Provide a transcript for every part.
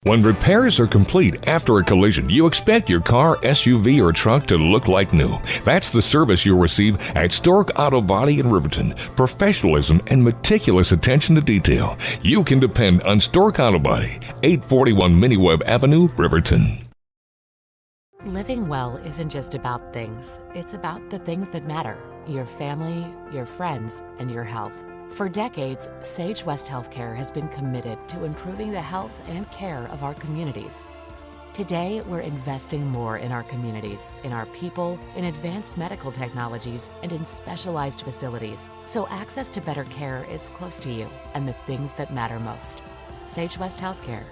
When repairs are complete after a collision, you expect your car, SUV, or truck to look like new. That's the service you'll receive at Stork Auto Body in Riverton. Professionalism and meticulous attention to detail. You can depend on Stork Auto Body, 841 Miniweb Avenue, Riverton. Living well isn't just about things. It's about the things that matter. Your family, your friends, and your health. For decades, Sage West Healthcare has been committed to improving the health and care of our communities. Today, we're investing more in our communities, in our people, in advanced medical technologies, and in specialized facilities, so access to better care is close to you and the things that matter most. Sage West Healthcare.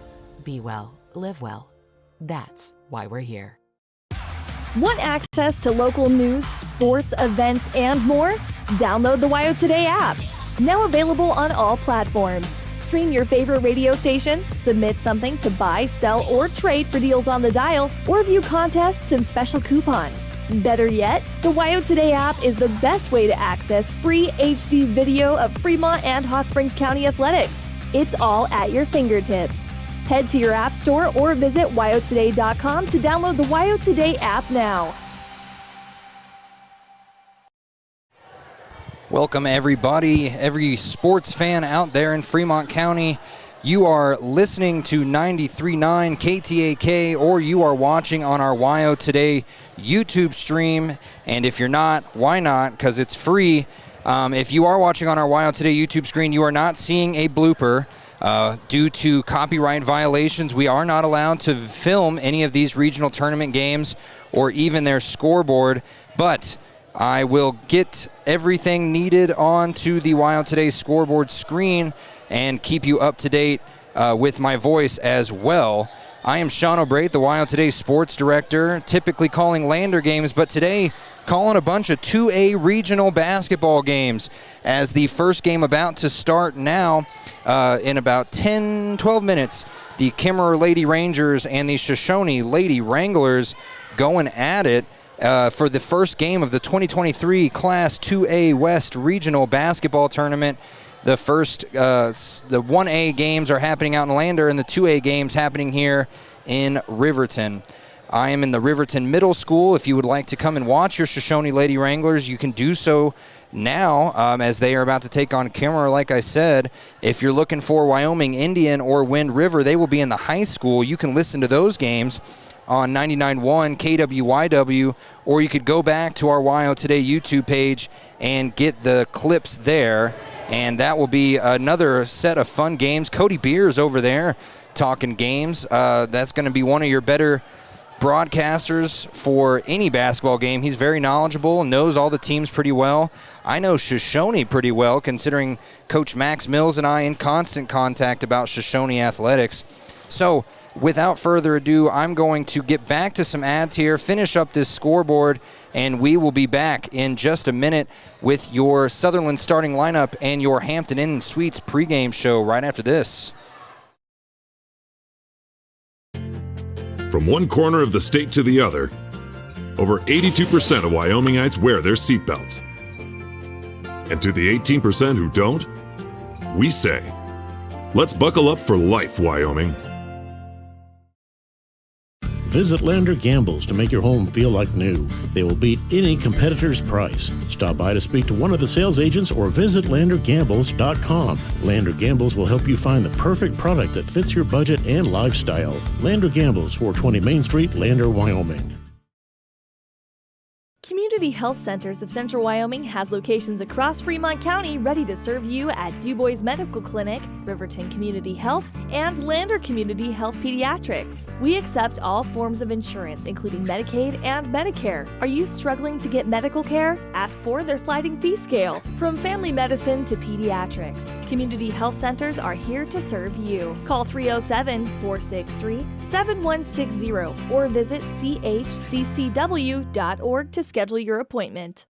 Be well, live well. That's why we're here. Want access to local news, sports, events, and more? Download the WYO Today app. Now available on all platforms. Stream your favorite radio station, submit something to buy, sell, or trade for deals on the dial, or view contests and special coupons. Better yet, the WYO Today app is the best way to access free HD video of Fremont and Hot Springs County athletics. It's all at your fingertips. Head to your app store or visit wyotoday.com to download the WYO Today app now. Welcome everybody, every sports fan out there in Fremont County. You are listening to 93.9 KTAK, or you are watching on our WYO Today YouTube stream. And if you're not, why not? Because it's free. If you are watching on our WYO Today YouTube screen, you are not seeing a blooper. Due to copyright violations, we are not allowed to film any of these regional tournament games or even their scoreboard. But I will get everything needed onto the WYO Today scoreboard screen and keep you up to date with my voice as well. I am Shawn O'Brate, the WYO Today sports director, typically calling Lander games, but today calling a bunch of 2A regional basketball games as the first game about to start now in about 10-12 minutes. The Kemmerer Lady Rangers and the Shoshoni Lady Wranglers going at it for the first game of the 2023 Class 2A West Regional Basketball Tournament. The first, the 1A games are happening out in Lander, and the 2A games happening here in Riverton. I am in the Riverton Middle School. If you would like to come and watch your Shoshoni Lady Wranglers, you can do so now as they are about to take on Kemmerer. Like I said, if you're looking for Wyoming Indian or Wind River, they will be in the high school. You can listen to those games on 99.1 KWYW, or you could go back to our WYO Today YouTube page and get the clips there, and that will be another set of fun games. Cody Beers over there talking games. That's going to be one of your better broadcasters for any basketball game. He's very knowledgeable and knows all the teams pretty well. I know Shoshoni pretty well, considering Coach Max Mills and I in constant contact about Shoshoni athletics. So without further ado, I'm going to get back to some ads here, finish up this scoreboard, and we will be back in just a minute with your Sutherland starting lineup and your Hampton Inn Suites pregame show right after this. From one corner of the state to the other, over 82% of Wyomingites wear their seatbelts. And to the 18% who don't, we say, let's buckle up for life, Wyoming. Visit Lander Gambles to make your home feel like new. They will beat any competitor's price. Stop by to speak to one of the sales agents or visit LanderGambles.com. Lander Gambles will help you find the perfect product that fits your budget and lifestyle. Lander Gambles, 420 Main Street, Lander, Wyoming. Community Health Centers of Central Wyoming has locations across Fremont County ready to serve you at DuBois Medical Clinic, Riverton Community Health, and Lander Community Health Pediatrics. We accept all forms of insurance, including Medicaid and Medicare. Are you struggling to get medical care? Ask for their sliding fee scale. From family medicine to pediatrics, Community Health Centers are here to serve you. Call 307-463-7160 or visit chccw.org to schedule your appointment.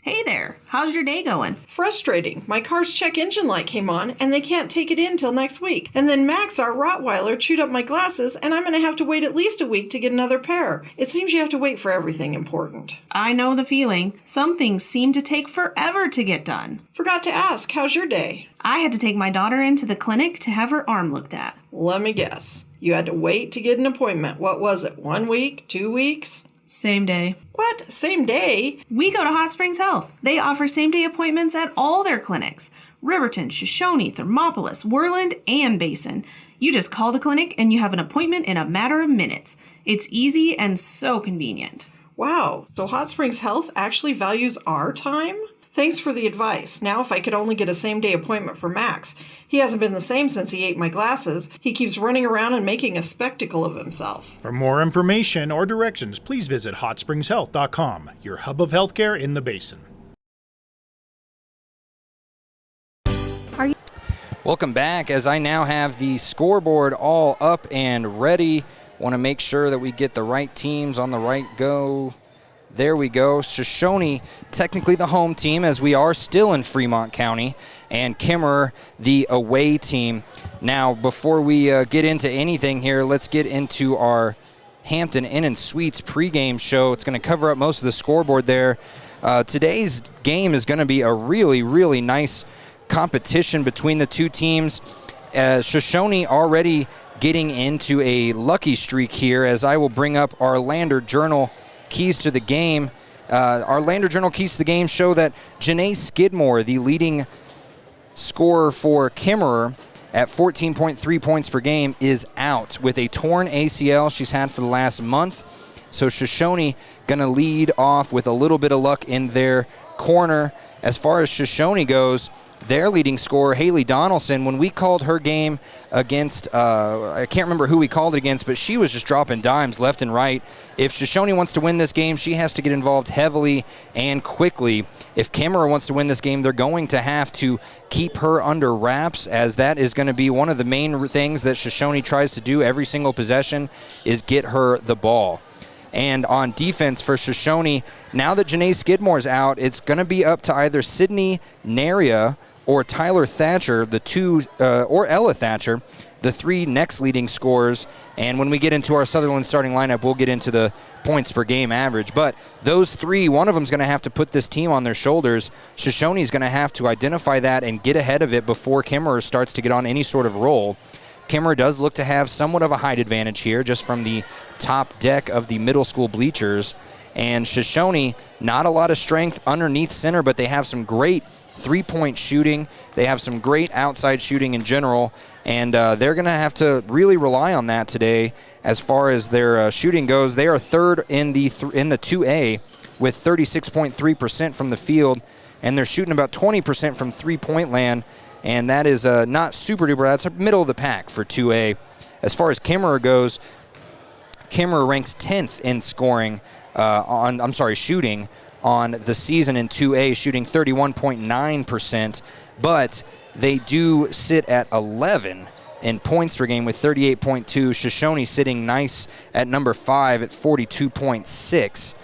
Hey there, how's your day going? Frustrating. My car's check engine light came on, and they can't take it in till next week. And then Max, our Rottweiler, chewed up my glasses, and I'm going to have to wait at least a week to get another pair. It seems you have to wait for everything important. I know the feeling. Some things seem to take forever to get done. Forgot to ask, how's your day? I had to take my daughter into the clinic to have her arm looked at. Let me guess. You had to wait to get an appointment. What was it, 1 week, 2 weeks? Same day. What? Same day? We go to Hot Springs Health. They offer same-day appointments at all their clinics. Riverton, Shoshoni, Thermopolis, Worland, and Basin. You just call the clinic and you have an appointment in a matter of minutes. It's easy and so convenient. Wow, so Hot Springs Health actually values our time? Thanks for the advice. Now if I could only get a same-day appointment for Max. He hasn't been the same since he ate my glasses. He keeps running around and making a spectacle of himself. For more information or directions, please visit hotspringshealth.com, your hub of healthcare in the Basin. Welcome back, as I now have the scoreboard all up and ready. Want to make sure that we get the right teams on the right go. There we go. Shoshoni, technically the home team, as we are still in Fremont County, and Kemmerer, the away team. Now, before we get into anything here, let's get into our Hampton Inn & Suites pregame show. It's going to cover up most of the scoreboard there. Today's game is going to be a really, really nice competition between the two teams. Shoshoni already getting into a lucky streak here, as I will bring up our Lander Journal keys to the game. Our Lander Journal keys to the game show that Janae Skidmore, the leading scorer for Kemmerer at 14.3 points per game, is out with a torn ACL she's had for the last month. So Shoshoni going to lead off with a little bit of luck in their corner. As far as Shoshoni goes, their leading scorer, Haley Donaldson, when we called her game against, I can't remember who we called it against, but she was just dropping dimes left and right. If Shoshoni wants to win this game, she has to get involved heavily and quickly. If Kemmerer wants to win this game, they're going to have to keep her under wraps, as that is going to be one of the main things that Shoshoni tries to do every single possession, is get her the ball. And on defense for Shoshoni, now that Janae Skidmore's out, it's going to be up to either Sydney Naria or Tyler Thatcher, the two, or Ella Thatcher, the three next leading scorers. And when we get into our Sutherland starting lineup, we'll get into the points per game average. But those three, one of them's going to have to put this team on their shoulders. Shoshoni's going to have to identify that and get ahead of it before Kemmerer starts to get on any sort of roll. Kemmerer does look to have somewhat of a height advantage here, just from the top deck of the middle school bleachers. And Shoshoni, not a lot of strength underneath center, but they have some great three-point shooting. They have some great outside shooting in general, and they're going to have to really rely on that today as far as their shooting goes. They are third in the 2A with 36.3% from the field, and they're shooting about 20% from three-point land, and that is not super duper. That's middle of the pack for 2A. As far as Kemmerer goes, Kemmerer ranks 10th in scoring shooting on the season in 2A, shooting 31.9%, but they do sit at 11 in points per game with 38.2. Shoshoni sitting nice at number 5 at 42.6.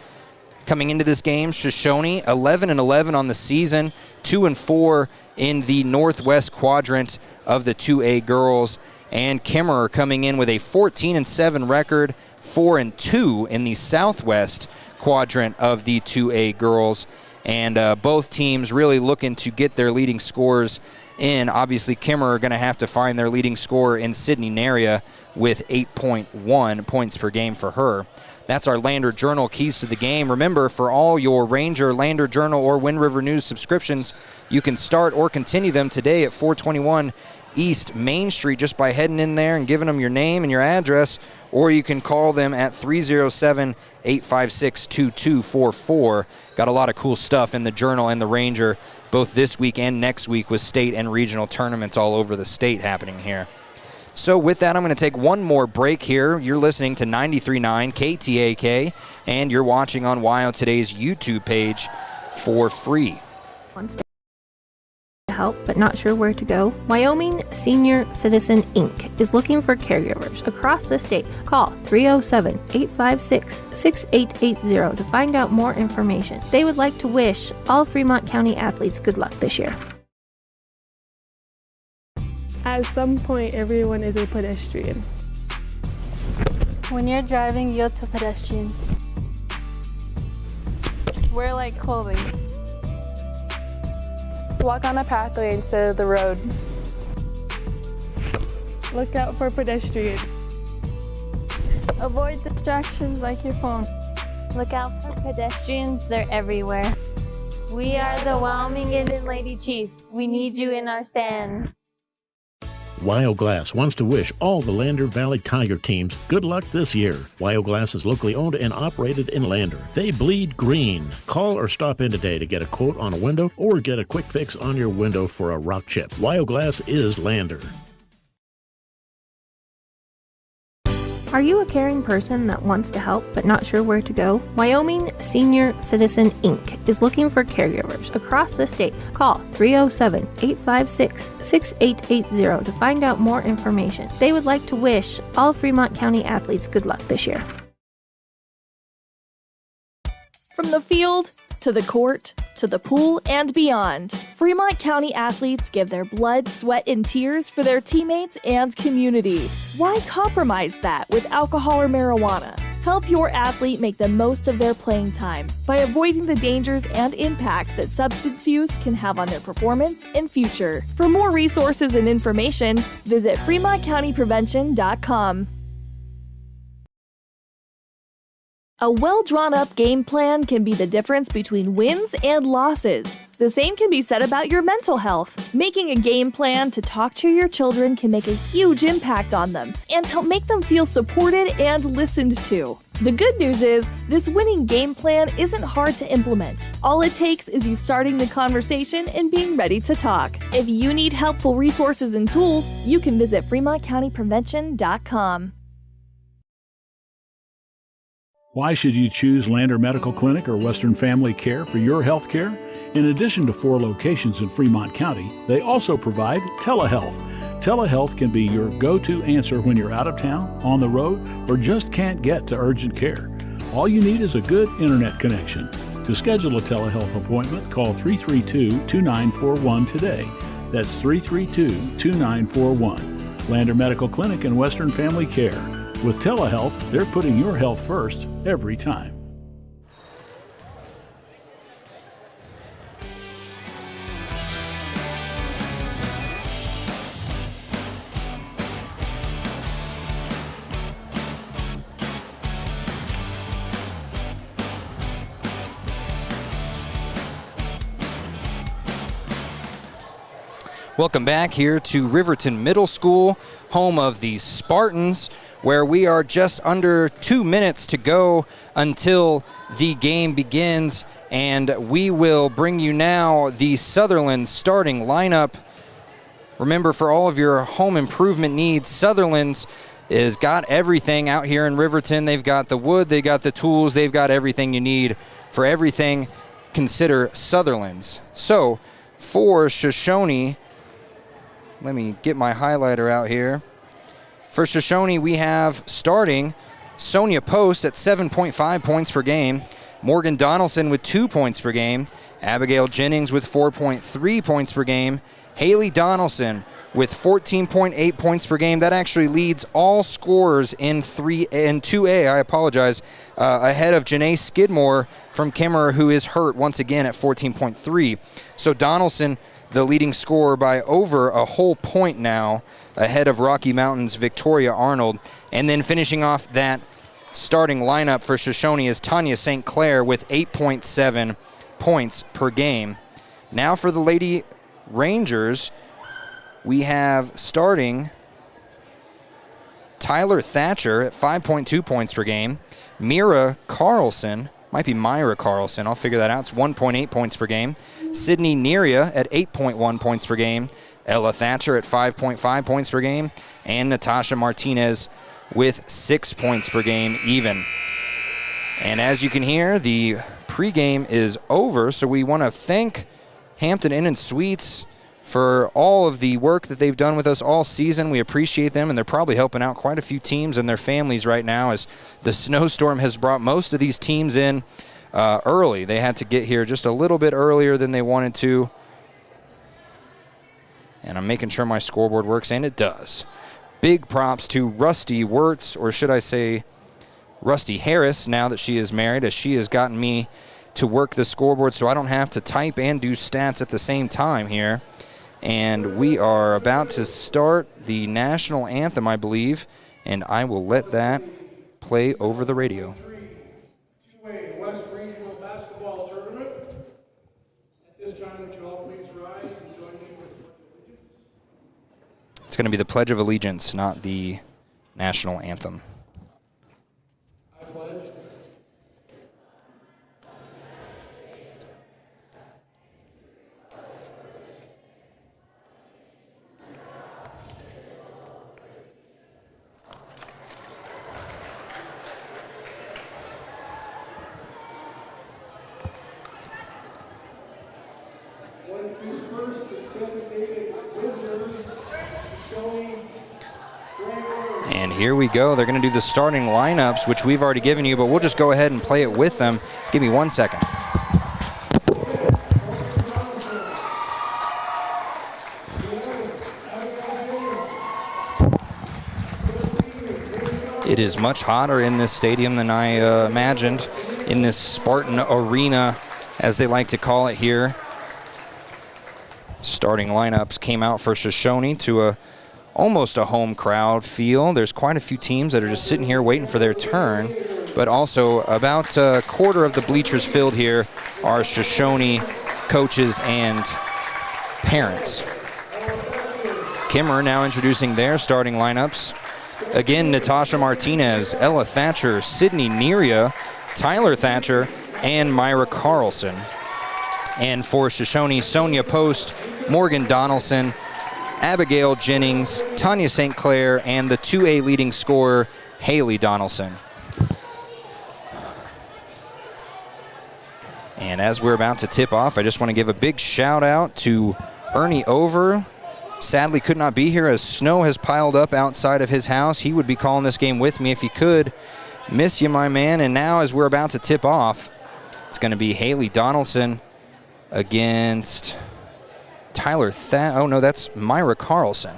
Coming into this game, Shoshoni 11-11 on the season, 2-4 in the northwest quadrant of the 2A girls, and Kemmerer coming in with a 14-7 record, 4-2 in the southwest quadrant of the 2A girls, and both teams really looking to get their leading scorers in. Obviously, Kemmerer are going to have to find their leading scorer in Sydney Naria with 8.1 points per game for her. That's our Lander Journal keys to the game. Remember, for all your Ranger, Lander Journal, or Wind River News subscriptions, you can start or continue them today at 421 East Main Street just by heading in there and giving them your name and your address, or you can call them at 307-856-2244. Got a lot of cool stuff in the Journal and the Ranger, both this week and next week, with state and regional tournaments all over the state happening here. So with that, I'm going to take one more break here. You're listening to 93.9 KTAK, and you're watching on WYO Today's YouTube page for free. help but not sure where to go? Wyoming Senior Citizen Inc. is looking for caregivers across the state. Call 307-856-6880 to find out more information. They would like to wish all Fremont County athletes good luck this year. At some point, everyone is a pedestrian. When you're driving, yield to pedestrians. Wear light clothing. Walk on a pathway instead of the road. Look out for pedestrians. Avoid distractions like your phone. Look out for pedestrians, they're everywhere. We are the Wyoming Indian Lady Chiefs. We need you in our stand. Wyoglass wants to wish all the Lander Valley Tiger teams good luck this year. Wyoglass is locally owned and operated in Lander. They bleed green. Call or stop in today to get a quote on a window or get a quick fix on your window for a rock chip. Wyoglass is Lander. Are you a caring person that wants to help but not sure where to go? Wyoming Senior Citizen Inc. is looking for caregivers across the state. Call 307-856-6880 to find out more information. They would like to wish all Fremont County athletes good luck this year. From the field to the court to the pool and beyond, Fremont County athletes give their blood, sweat, and tears for their teammates and community. Why compromise that with alcohol or marijuana? Help your athlete make the most of their playing time by avoiding the dangers and impact that substance use can have on their performance and future. For more resources and information, visit FremontCountyPrevention.com. A well-drawn-up game plan can be the difference between wins and losses. The same can be said about your mental health. Making a game plan to talk to your children can make a huge impact on them and help make them feel supported and listened to. The good news is, this winning game plan isn't hard to implement. All it takes is you starting the conversation and being ready to talk. If you need helpful resources and tools, you can visit FremontCountyPrevention.com. Why should you choose Lander Medical Clinic or Western Family Care for your health care? In addition to 4 locations in Fremont County, they also provide telehealth. Telehealth can be your go-to answer when you're out of town, on the road, or just can't get to urgent care. All you need is a good internet connection. To schedule a telehealth appointment, call 332-2941 today. That's 332-2941. Lander Medical Clinic and Western Family Care. With telehealth, they're putting your health first every time. Welcome back here to Riverton Middle School, home of the Spartans, where we are just under 2 minutes to go until the game begins, and we will bring you now the Sutherland starting lineup. Remember, for all of your home improvement needs, Sutherland's has got everything out here in Riverton. They've got the wood, they've got the tools, they've got everything you need. For everything, consider Sutherland's. So, for Shoshoni, let me get my highlighter out here. For Shoshoni, we have starting Sonia Post at 7.5 points per game, Morgan Donaldson with 2 points per game, Abigail Jennings with 4.3 points per game, Haley Donaldson with 14.8 points per game. That actually leads all scorers in 2A, ahead of Janae Skidmore from Kemmerer, who is hurt once again at 14.3. So Donaldson, the leading scorer by over a whole point now, ahead of Rocky Mountain's Victoria Arnold. And then finishing off that starting lineup for Shoshoni is Tanya St. Clair with 8.7 points per game. Now for the Lady Rangers, we have starting Tyler Thatcher at 5.2 points per game. Myra Carlson, might be Myra Carlson, I'll figure that out. It's 1.8 points per game. Sydney Neria at 8.1 points per game. Ella Thatcher at 5.5 points per game. And Natasha Martinez with 6 points per game even. And as you can hear, the pregame is over, so we want to thank Hampton Inn and Suites for all of the work that they've done with us all season. We appreciate them, and they're probably helping out quite a few teams and their families right now as the snowstorm has brought most of these teams in early. They had to get here just a little bit earlier than they wanted to. And I'm making sure my scoreboard works, and it does. Big props to Rusty Wirtz, or should I say Rusty Harris, now that she is married, as she has gotten me to work the scoreboard so I don't have to type and do stats at the same time here. And we are about to start the national anthem, I believe, and I will let that play over the radio. West Regional Basketball Tournament. At this time, would you all please rise and join me with the Pledge of Allegiance? It's going to be the Pledge of Allegiance, not the national anthem. I pledge. And here we go. They're going to do the starting lineups, which we've already given you, but we'll just go ahead and play it with them. Give me 1 second. It is much hotter in this stadium than I imagined, in this Spartan Arena, as they like to call it here. Starting lineups came out for Shoshoni to almost a home crowd feel. There's quite a few teams that are just sitting here waiting for their turn, but also about a quarter of the bleachers filled here are Shoshoni coaches and parents. Kemmerer now introducing their starting lineups. Again, Natasha Martinez, Ella Thatcher, Sydney Neria, Tyler Thatcher, and Myra Carlson. And for Shoshoni, Sonia Post, Morgan Donaldson, Abigail Jennings, Tanya St. Clair, and the 2A leading scorer, Haley Donaldson. And as we're about to tip off, I just want to give a big shout out to Ernie Over. Sadly could not be here as snow has piled up outside of his house. He would be calling this game with me if he could. Miss you, my man. And now as we're about to tip off, it's going to be Haley Donaldson against Tyler oh no, that's Myra Carlson.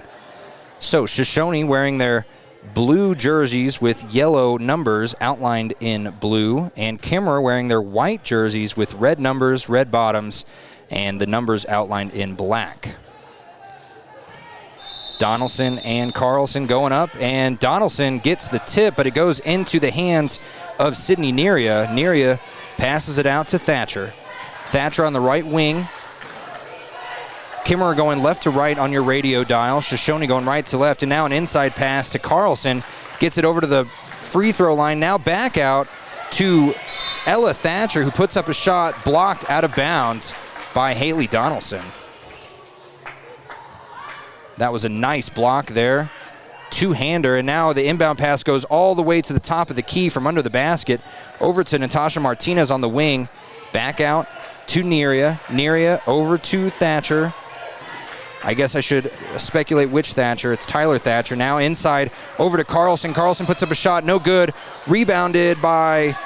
So Shoshoni wearing their blue jerseys with yellow numbers outlined in blue, and Kemmerer wearing their white jerseys with red numbers, red bottoms, and the numbers outlined in black. Donaldson and Carlson going up, and Donaldson gets the tip, but it goes into the hands of Sydney Neria. Neria passes it out to Thatcher. Thatcher on the right wing. Kemmerer going left to right on your radio dial. Shoshoni going right to left, and now an inside pass to Carlson. Gets it over to the free throw line. Now back out to Ella Thatcher, who puts up a shot blocked out of bounds by Haley Donaldson. That was a nice block there. Two-hander, and now the inbound pass goes all the way to the top of the key from under the basket. Over to Natasha Martinez on the wing. Back out to Neria. Neria over to Thatcher. I guess I should speculate which Thatcher. It's Tyler Thatcher. Now inside over to Carlson. Carlson puts up a shot. No good. Rebounded by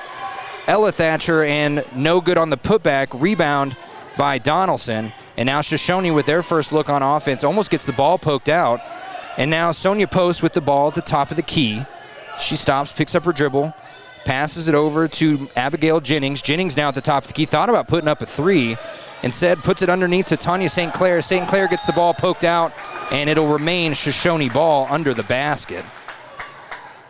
Ella Thatcher, and no good on the putback. Rebound by Donaldson. And now Shoshoni with their first look on offense almost gets the ball poked out. And now Sonia Post with the ball at the top of the key. She stops, picks up her dribble, passes it over to Abigail Jennings. Jennings now at the top of the key. Thought about putting up a three. Instead, puts it underneath to Tanya St. Clair. St. Clair gets the ball poked out, and it'll remain Shoshoni ball under the basket.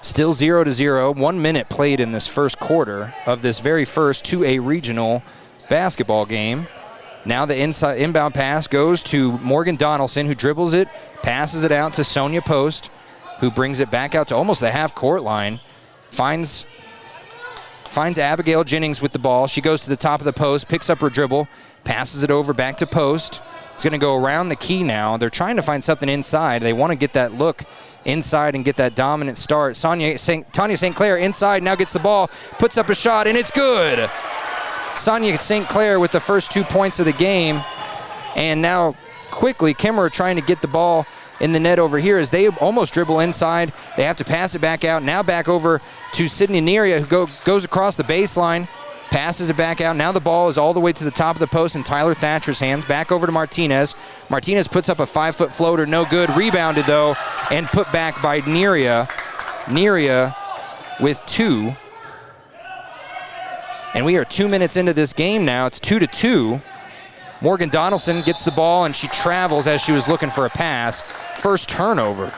Still 0-0. 1 minute played in this first quarter of this very first 2A regional basketball game. Now the inbound pass goes to Morgan Donaldson, who dribbles it, passes it out to Sonia Post, who brings it back out to almost the half-court line. Finds Abigail Jennings with the ball. She goes to the top of the post, picks up her dribble, passes it over back to Post. It's going to go around the key now. They're trying to find something inside. They want to get that look inside and get that dominant start. Tanya St. Clair inside, now gets the ball, puts up a shot, and it's good. Sonia St. Clair with the first 2 points of the game. And now quickly, Kemmerer trying to get the ball in the net over here as they almost dribble inside. They have to pass it back out. Now back over to Sydney Neria, who goes across the baseline, passes it back out. Now the ball is all the way to the top of the post in Tyler Thatcher's hands. Back over to Martinez. Martinez puts up a 5-foot floater. No good. Rebounded, though, and put back by Neria. Neria with 2. And we are 2 minutes into this game now. It's 2-2. Morgan Donaldson gets the ball, and she travels as she was looking for a pass. First turnover.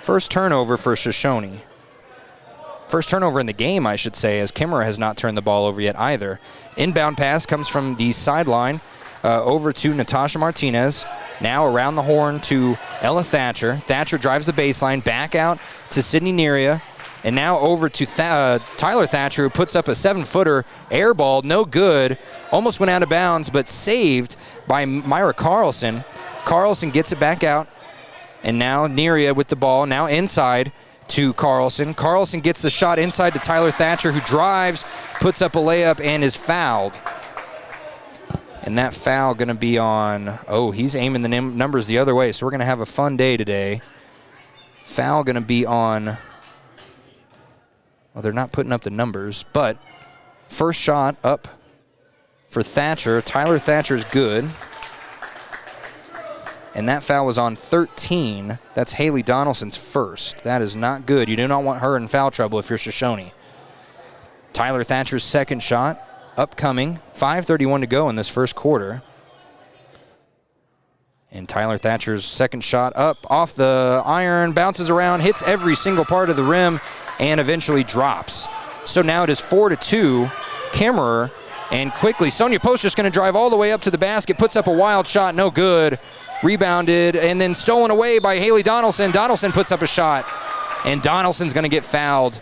First turnover for Shoshoni. First turnover in the game, I should say, as Kemmerer has not turned the ball over yet either. Inbound pass comes from the sideline over to Natasha Martinez. Now around the horn to Ella Thatcher. Thatcher drives the baseline, back out to Sydney Neria. And now over to Tyler Thatcher, who puts up a 7-footer air ball. No good. Almost went out of bounds, but saved by Myra Carlson. Carlson gets it back out. And now Neria with the ball. Now inside to Carlson. Carlson gets the shot inside to Tyler Thatcher, who drives, puts up a layup, and is fouled. And that foul going to be on, he's aiming the numbers the other way, so we're going to have a fun day today. Foul going to be on, well, they're not putting up the numbers, but first shot up for Thatcher. Tyler Thatcher's good. And that foul was on 13. That's Haley Donaldson's first. That is not good. You do not want her in foul trouble if you're Shoshoni. Tyler Thatcher's second shot, upcoming. 5:31 to go in this first quarter. And Tyler Thatcher's second shot up off the iron, bounces around, hits every single part of the rim, and eventually drops. So now it is 4-2. Kemmerer, and quickly, Sonia Post just going to drive all the way up to the basket, puts up a wild shot, no good. Rebounded and then stolen away by Haley Donaldson. Donaldson puts up a shot, and Donaldson's going to get fouled.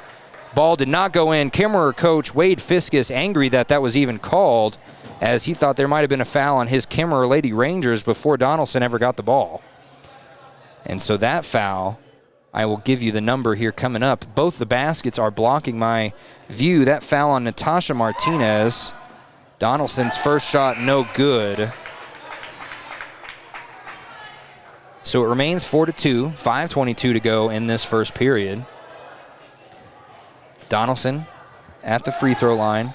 Ball did not go in. Kemmerer coach Wade Fiskus angry that was even called, as he thought there might have been a foul on his Kemmerer Lady Rangers before Donaldson ever got the ball. And so that foul, I will give you the number here coming up. Both the baskets are blocking my view. That foul on Natasha Martinez. Donaldson's first shot, no good. So it remains 4-2, 5:22 to go in this first period. Donaldson at the free throw line,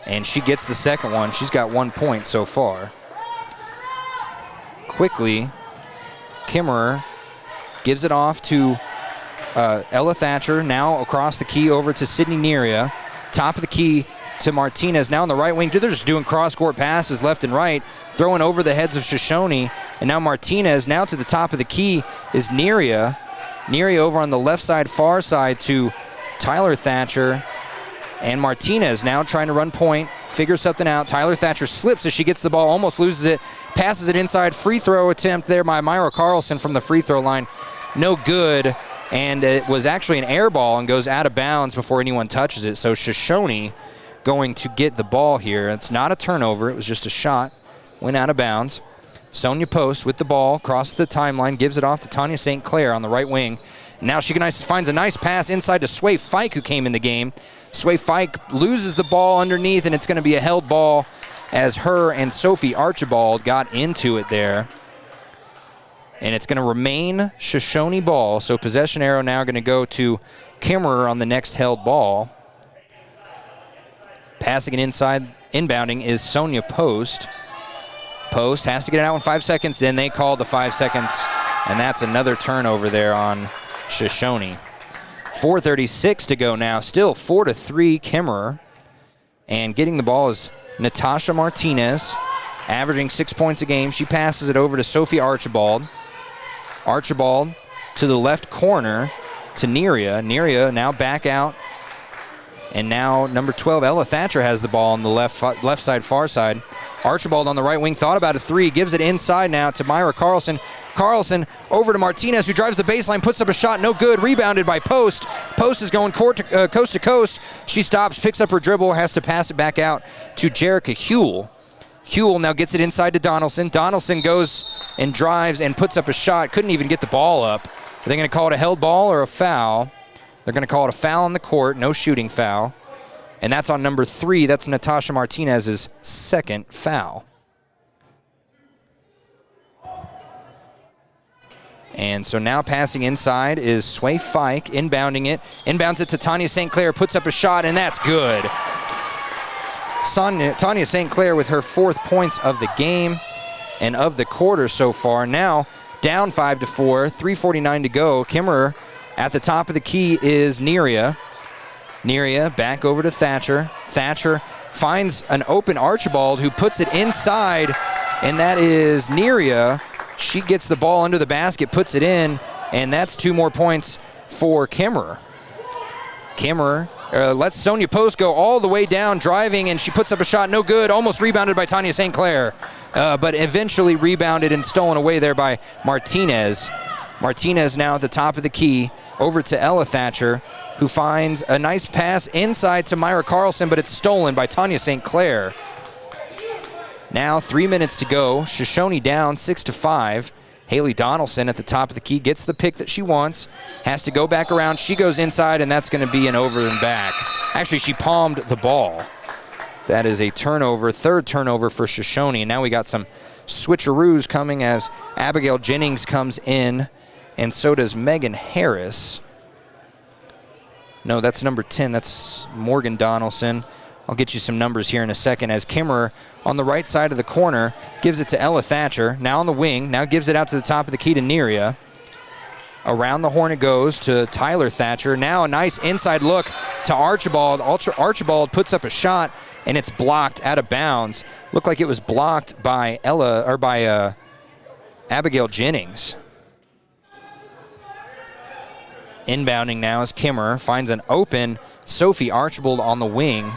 and she gets the second one. She's got 1 point so far. Quickly, Kemmerer gives it off to Ella Thatcher, now across the key over to Sydney Neria. Top of the key to Martinez, now on the right wing. They're just doing cross-court passes left and right, throwing over the heads of Shoshoni. And now Martinez, now to the top of the key, is Neria. Neria over on the left side, far side to Tyler Thatcher. And Martinez now trying to run point, figure something out. Tyler Thatcher slips as she gets the ball, almost loses it, passes it inside. Free throw attempt there by Myra Carlson from the free throw line. No good, and it was actually an air ball and goes out of bounds before anyone touches it. So Shoshoni going to get the ball here. It's not a turnover, it was just a shot. Went out of bounds. Sonia Post with the ball, crosses the timeline, gives it off to Tanya St. Clair on the right wing. Now she finds a nice pass inside to Sway Fike, who came in the game. Sway Fike loses the ball underneath, and it's going to be a held ball as her and Sophie Archibald got into it there. And it's going to remain Shoshoni ball, so possession arrow now going to go to Kemmerer on the next held ball. Passing it inside, inbounding is Sonia Post. Post has to get it out in 5 seconds, then they call the 5 seconds, and that's another turnover there on Shoshoni. 4:36 to go now, still 4-3 Kemmerer. And getting the ball is Natasha Martinez, averaging 6 points a game. She passes it over to Sophie Archibald. Archibald to the left corner to Neria. Neria now back out. And now number 12, Ella Thatcher, has the ball on the left side, far side. Archibald on the right wing, thought about a three, gives it inside now to Myra Carlson. Carlson over to Martinez, who drives the baseline, puts up a shot, no good, rebounded by Post. Post is going coast to coast. She stops, picks up her dribble, has to pass it back out to Jerica Huell. Huell now gets it inside to Donaldson. Donaldson goes and drives and puts up a shot, couldn't even get the ball up. Are they going to call it a held ball or a foul? They're going to call it a foul on the court, no shooting foul. And that's on number 3. That's Natasha Martinez's second foul. And so now passing inside is Sway Fike, inbounding it. Inbounds it to Tanya St. Clair, puts up a shot, and that's good. Tanya St. Clair with her 4th points of the game and of the quarter so far. Now down 5-4, 3:49 to go. Kemmerer at the top of the key is Neria. Neria back over to Thatcher. Thatcher finds an open Archibald who puts it inside, and that is Neria. She gets the ball under the basket, puts it in, and that's 2 more points for Kemmerer. Kemmerer lets Sonia Post go all the way down, driving, and she puts up a shot, no good, almost rebounded by Tanya St. Clair, but eventually rebounded and stolen away there by Martinez. Martinez now at the top of the key, over to Ella Thatcher, who finds a nice pass inside to Myra Carlson, but it's stolen by Tanya St. Clair. Now 3 minutes to go. Shoshone down 6-5. Haley Donaldson at the top of the key gets the pick that she wants. Has to go back around. She goes inside, and that's going to be an over and back. Actually, she palmed the ball. That is a turnover, 3rd turnover for Shoshone. And now we got some switcheroos coming as Abigail Jennings comes in, and so does Megan Harris. No, that's number 10. That's Morgan Donaldson. I'll get you some numbers here in a second as Kemmerer on the right side of the corner gives it to Ella Thatcher. Now on the wing. Now gives it out to the top of the key to Neria. Around the horn it goes to Tyler Thatcher. Now a nice inside look to Archibald. Archibald puts up a shot, and it's blocked out of bounds. Looked like it was blocked by Abigail Jennings. Inbounding now is Kemmerer. Finds an open Sophie Archibald on the wing.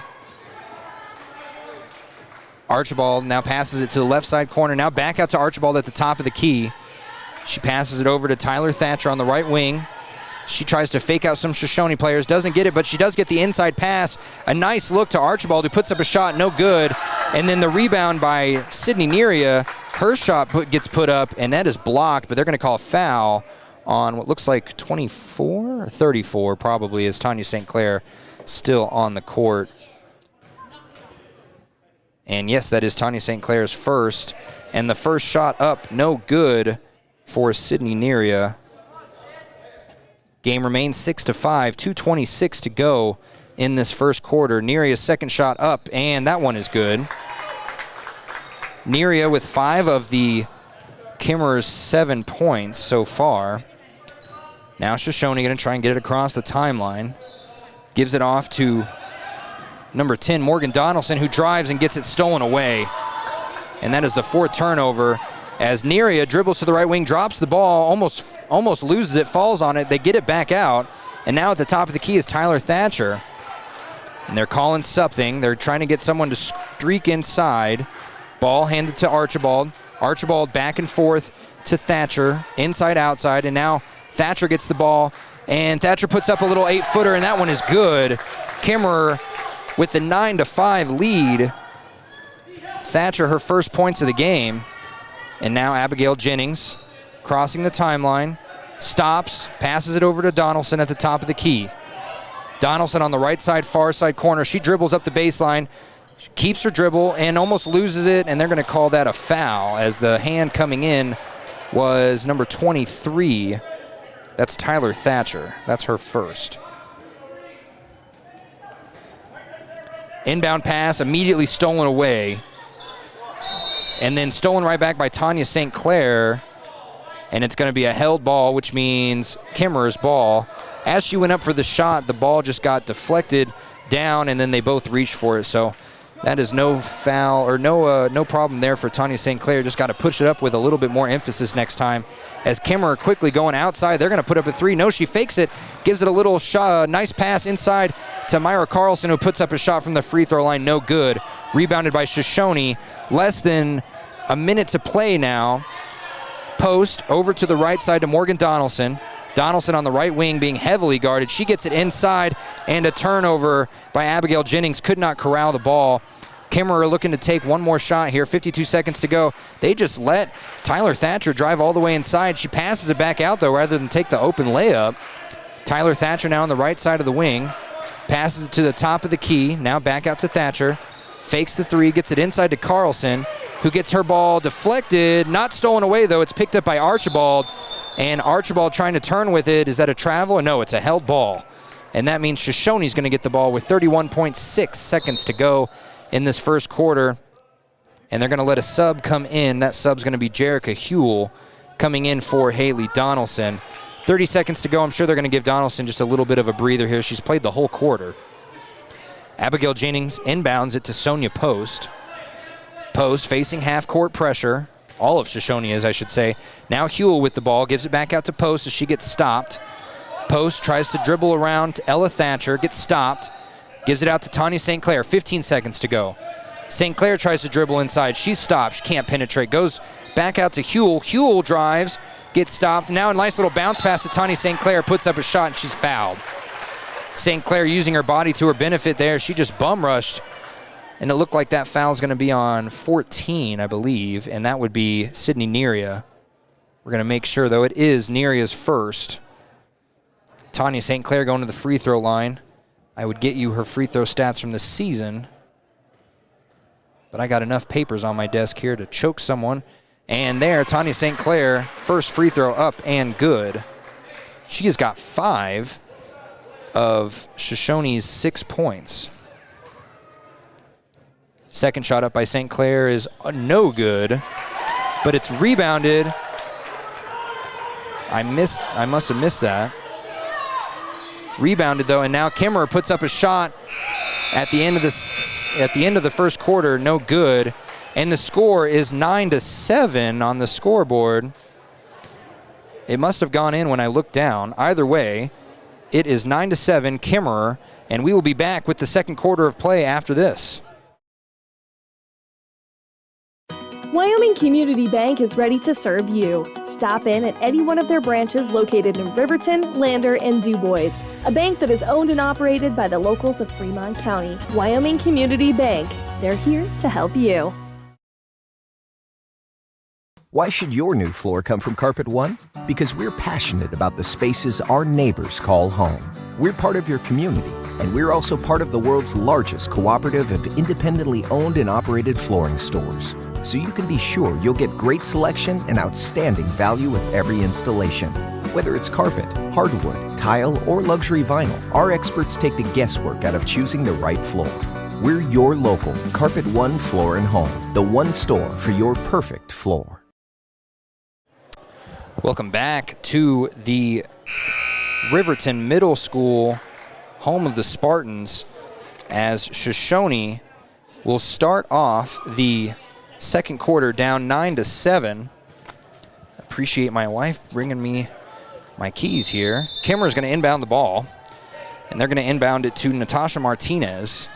Archibald now passes it to the left side corner. Now back out to Archibald at the top of the key. She passes it over to Tyler Thatcher on the right wing. She tries to fake out some Shoshone players. Doesn't get it, but she does get the inside pass. A nice look to Archibald, who puts up a shot, no good. And then the rebound by Sydney Neria. Her shot gets put up, and that is blocked, but they're going to call a foul on what looks like 24 or 34 probably, as Tanya St. Clair still on the court. And yes, that is Tanya St. Clair's first. And the first shot up, no good for Sydney Neria. Game remains 6-5, 2:26 to go in this first quarter. Neria's second shot up, and that one is good. Neria with 5 of the Kemmerer's 7 points so far. Now Shoshone going to try and get it across the timeline. Gives it off to number 10, Morgan Donaldson, who drives and gets it stolen away. And that is the 4th turnover as Neria dribbles to the right wing, drops the ball, almost loses it, falls on it. They get it back out. And now at the top of the key is Tyler Thatcher. And they're calling something. They're trying to get someone to streak inside. Ball handed to Archibald. Archibald back and forth to Thatcher, inside, outside. And now Thatcher gets the ball, and Thatcher puts up a little 8-footer, and that one is good. Kemmerer with the 9-5 lead. Thatcher, her first points of the game. And now Abigail Jennings crossing the timeline, stops, passes it over to Donaldson at the top of the key. Donaldson on the right side, far side corner. She dribbles up the baseline, keeps her dribble, and almost loses it, and they're going to call that a foul as the hand coming in was number 23. That's Tyler Thatcher. That's her first. Inbound pass immediately stolen away. And then stolen right back by Tanya St. Clair. And it's going to be a held ball, which means Kemmerer's ball. As she went up for the shot, the ball just got deflected down, and then they both reached for it. So that is no foul, or no problem there for Tanya St. Clair. Just got to push it up with a little bit more emphasis next time. As Kemmerer quickly going outside, they're going to put up a 3. No, she fakes it, gives it a little shot, nice pass inside to Myra Carlson, who puts up a shot from the free throw line, no good. Rebounded by Shoshone. Less than a minute to play now. Post over to the right side to Morgan Donaldson. Donaldson on the right wing being heavily guarded. She gets it inside, and a turnover by Abigail Jennings. Could not corral the ball. Kemmerer looking to take one more shot here. 52 seconds to go. They just let Tyler Thatcher drive all the way inside. She passes it back out, though, rather than take the open layup. Tyler Thatcher now on the right side of the wing. Passes it to the top of the key. Now back out to Thatcher. Fakes the 3, gets it inside to Carlson, who gets her ball deflected. Not stolen away, though. It's picked up by Archibald. And Archibald trying to turn with it. Is that a travel? No, it's a held ball. And that means Shoshoni's going to get the ball with 31.6 seconds to go in this first quarter. And they're going to let a sub come in. That sub's going to be Jerica Huell coming in for Haley Donaldson. 30 seconds to go. I'm sure they're going to give Donaldson just a little bit of a breather here. She's played the whole quarter. Abigail Jennings inbounds it to Sonia Post. Post facing half-court pressure. All of Shoshone is, I should say. Now Huell with the ball, gives it back out to Post as she gets stopped. Post tries to dribble around to Ella Thatcher, gets stopped, gives it out to Tanya St. Clair, 15 seconds to go. St. Clair tries to dribble inside, she's stopped, she can't penetrate, goes back out to Huell. Huell drives, gets stopped. Now a nice little bounce pass to Tanya St. Clair, puts up a shot, and she's fouled. St. Clair using her body to her benefit there. She just bum rushed, and it looked like that foul's going to be on 14, I believe, and that would be Sydney Neria. We're going to make sure, though, it is Neria's first. Tanya St. Clair going to the free throw line. I would get you her free throw stats from the season, but I got enough papers on my desk here to choke someone. And there, Tanya St. Clair, first free throw up and good. She has got 5 of Shoshone's 6 points. Second shot up by St. Clair is no good, but it's rebounded. I must have missed that. Rebounded though, and now Kemmerer puts up a shot at the end of the first quarter, no good, and the score is 9-7 on the scoreboard. It must have gone in when I looked down. Either way, it is 9-7, Kemmerer, and we will be back with the second quarter of play after this. Wyoming Community Bank is ready to serve you. Stop in at any one of their branches located in Riverton, Lander, and DuBois. A bank that is owned and operated by the locals of Fremont County. Wyoming Community Bank. They're here to help you. Why should your new floor come from Carpet One? Because we're passionate about the spaces our neighbors call home. We're part of your community, and we're also part of the world's largest cooperative of independently owned and operated flooring stores. So you can be sure you'll get great selection and outstanding value with every installation. Whether it's carpet, hardwood, tile, or luxury vinyl, our experts take the guesswork out of choosing the right floor. We're your local Carpet One Floor and Home, the one store for your perfect floor. Welcome back to the Riverton Middle School, home of the Spartans, as Shoshone will start off the second quarter down 9-7. Appreciate my wife bringing me my keys here. Kemmerer's going to inbound the ball, and they're going to inbound it to Natasha Martinez.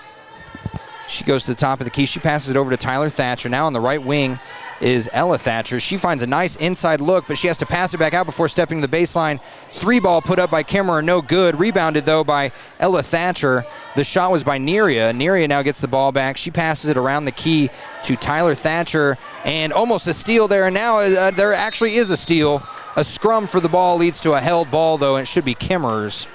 She goes to the top of the key. She passes it over to Tyler Thatcher. Now on the right wing is Ella Thatcher. She finds a nice inside look, but she has to pass it back out before stepping to the baseline. 3-ball put up by Kemmerer, no good. Rebounded, though, by Ella Thatcher. The shot was by Neria. Neria now gets the ball back. She passes it around the key to Tyler Thatcher, and almost a steal there. And now there actually is a steal. A scrum for the ball leads to a held ball, though, and it should be Kemmerer's.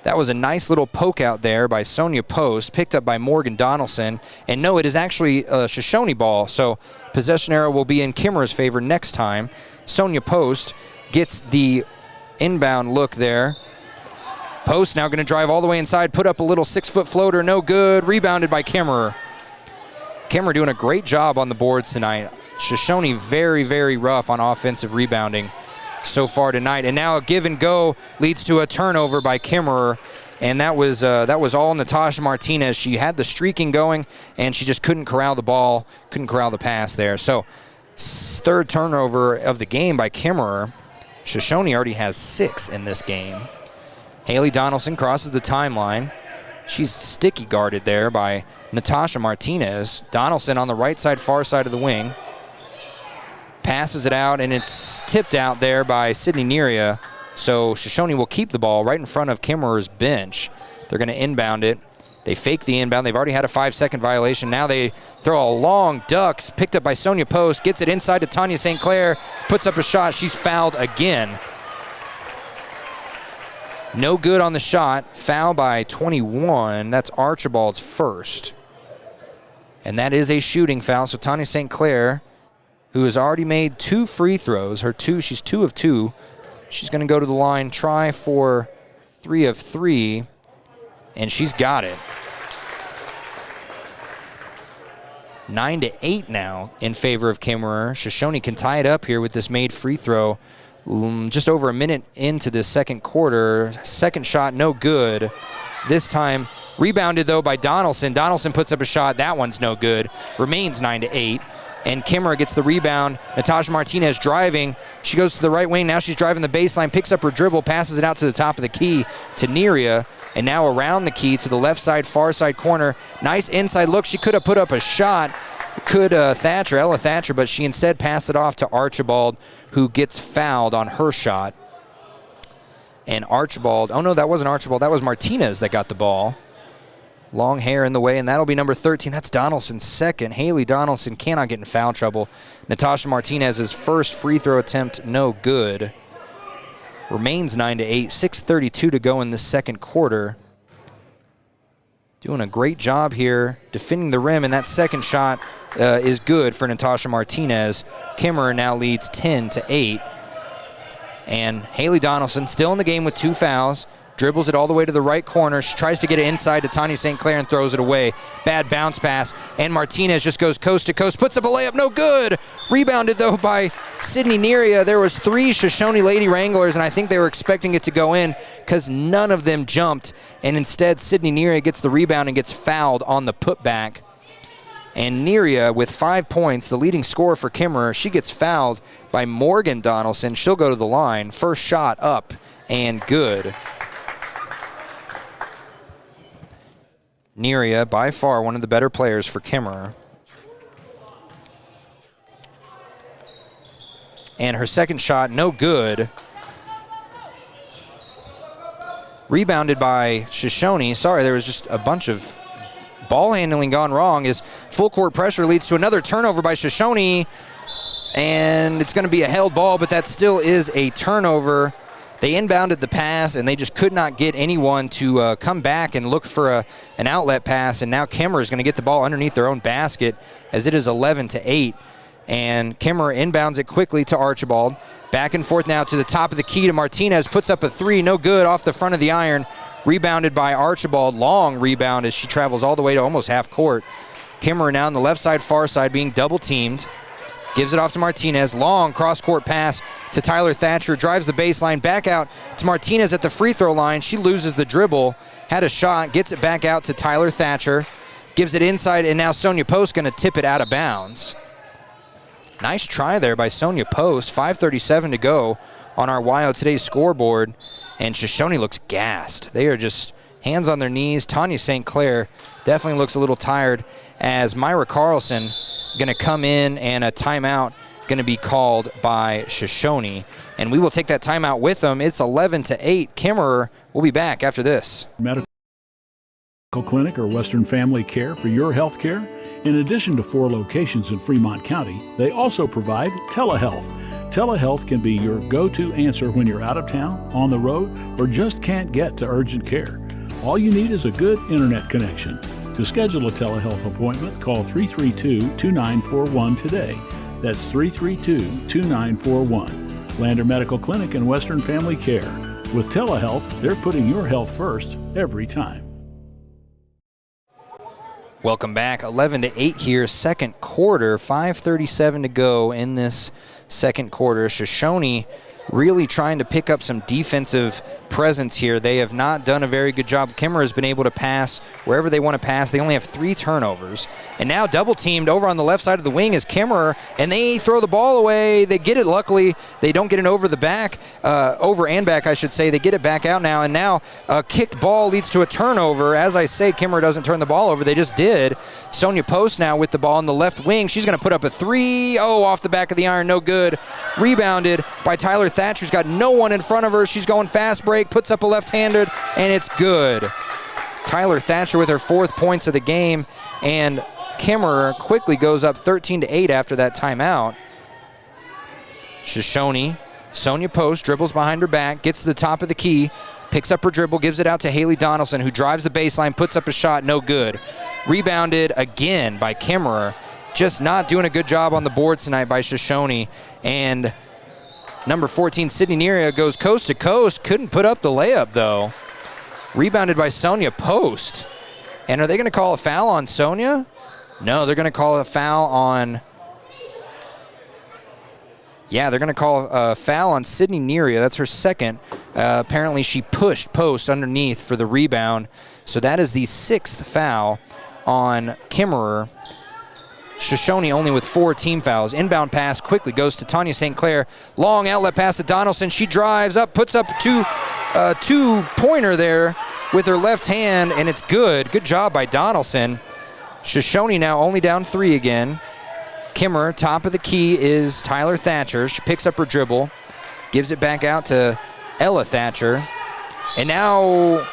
That was a nice little poke out there by Sonia Post, picked up by Morgan Donaldson. And no, it is actually a Shoshone ball, so possession arrow will be in Kemmerer's favor next time. Sonia Post gets the inbound look there. Post now going to drive all the way inside, put up a little 6-foot floater, no good. Rebounded by Kemmerer. Kemmerer doing a great job on the boards tonight. Shoshone very, very rough on offensive rebounding so far tonight. And now a give and go leads to a turnover by Kemmerer, and that was all Natasha Martinez. She had the streaking going, and she just couldn't corral the ball, couldn't corral the pass there. So third turnover of the game by Kemmerer. Shoshone already has 6 in this game. Haley Donaldson crosses the timeline. She's sticky guarded there by Natasha Martinez. Donaldson on the right side, far side of the wing. Passes it out, and it's tipped out there by Sydney Neria. So Shoshone will keep the ball right in front of Kemmerer's bench. They're going to inbound it. They fake the inbound. They've already had a 5-second violation. Now they throw a long duck. It's picked up by Sonia Post. Gets it inside to Tanya St. Clair. Puts up a shot. She's fouled again. No good on the shot. Foul by 21. That's Archibald's first. And that is a shooting foul. So Tanya St. Clair who has already made 2 free throws. She's 2 of 2. She's going to go to the line, try for 3 of 3, and she's got it. 9-8 now in favor of Kemmerer. Shoshoni can tie it up here with this made free throw. Just over a minute into this second quarter. Second shot, no good. This time rebounded, though, by Donaldson. Donaldson puts up a shot. That one's no good. Remains 9-8. And Kemmerer gets the rebound. Natasha Martinez driving. She goes to the right wing. Now she's driving the baseline, picks up her dribble, passes it out to the top of the key to Neria. And now around the key to the left side, far side corner. Nice inside look. She could have put up a shot. Ella Thatcher, but she instead passed it off to Archibald, who gets fouled on her shot. And Archibald, oh no, that wasn't Archibald. That was Martinez that got the ball. Long hair in the way, and that'll be number 13. That's Donaldson's second. Haley Donaldson cannot get in foul trouble. Natasha Martinez's first free throw attempt, no good. Remains 9-8, 6:32 to go in this second quarter. Doing a great job here, defending the rim, and that second shot is good for Natasha Martinez. Kemmerer now leads 10-8. And Haley Donaldson still in the game with 2 fouls. Dribbles it all the way to the right corner. She tries to get it inside to Tanya St. Clair and throws it away. Bad bounce pass, and Martinez just goes coast to coast. Puts up a layup, no good. Rebounded, though, by Sydney Neria. There was 3 Shoshoni Lady Wranglers, and I think they were expecting it to go in because none of them jumped. And instead, Sydney Neria gets the rebound and gets fouled on the putback. And Neria, with 5 points, the leading scorer for Kemmerer, she gets fouled by Morgan Donaldson. She'll go to the line. First shot up and good. Neria, by far one of the better players for Kemmerer. And her second shot, no good. Rebounded by Shoshoni. Sorry, there was just a bunch of ball handling gone wrong as full court pressure leads to another turnover by Shoshoni. And it's going to be a held ball, but that still is a turnover. They inbounded the pass, and they just could not get anyone to come back and look for an outlet pass. And now Kemmerer is going to get the ball underneath their own basket as it is 11-8. And Kemmerer inbounds it quickly to Archibald. Back and forth now to the top of the key to Martinez. Puts up a 3, no good, off the front of the iron. Rebounded by Archibald. Long rebound as she travels all the way to almost half court. Kemmerer now on the left side, far side, being double teamed. Gives it off to Martinez. Long cross-court pass to Tyler Thatcher. Drives the baseline. Back out to Martinez at the free throw line. She loses the dribble. Had a shot. Gets it back out to Tyler Thatcher. Gives it inside, and now Sonia Post going to tip it out of bounds. Nice try there by Sonia Post. 5:37 to go on our WYO Today's scoreboard. And Shoshoni looks gassed. They are just hands on their knees. Tanya St. Clair definitely looks a little tired as Myra Carlson going to come in, and a timeout going to be called by Shoshoni. And we will take that timeout with them. It's 11-8. Kemmerer will be back after this. Medical Clinic or Western Family Care for your health care. In addition to 4 locations in Fremont County, they also provide telehealth. Telehealth can be your go-to answer when you're out of town, on the road, or just can't get to urgent care. All you need is a good internet connection. To schedule a telehealth appointment, call 332-2941 today. That's 332-2941. Lander Medical Clinic and Western Family Care. With telehealth, they're putting your health first every time. Welcome back. 11-8 here, second quarter. 5:37 to go in this second quarter. Shoshoni really trying to pick up some defensive presence here. They have not done a very good job. Kemmerer has been able to pass wherever they want to pass. They only have 3 turnovers. And now double teamed over on the left side of the wing is Kemmerer, and they throw the ball away. They get it, luckily. They don't get it over and back, I should say. They get it back out now, and now a kicked ball leads to a turnover. As I say, Kemmerer doesn't turn the ball over. They just did. Sonia Post now with the ball on the left wing. She's going to put up a 3. Oh, off the back of the iron, no good. Rebounded by Tyler Thatcher's got no one in front of her. She's going fast break, puts up a left-handed, and it's good. Tyler Thatcher with her 4th points of the game, and Kemmerer quickly goes up 13-8 after that timeout. Shoshoni, Sonia Post dribbles behind her back, gets to the top of the key, picks up her dribble, gives it out to Haley Donaldson, who drives the baseline, puts up a shot, no good. Rebounded again by Kemmerer, just not doing a good job on the board tonight by Shoshoni. And number 14, Sydney Neria, goes coast to coast. Couldn't put up the layup, though. Rebounded by Sonia Post. And are they going to call a foul on Sonia? No, they're going to call a foul on... Yeah, they're going to call a foul on Sydney Neria. That's her second. Apparently, she pushed Post underneath for the rebound. So that is the 6th foul on Kemmerer. Shoshoni only with 4 team fouls. Inbound pass quickly goes to Tanya St. Clair. Long outlet pass to Donaldson. She drives up, puts up a two-pointer there with her left hand, and it's good. Good job by Donaldson. Shoshoni now only down 3 again. Kemmerer, top of the key is Tyler Thatcher. She picks up her dribble, gives it back out to Ella Thatcher. And now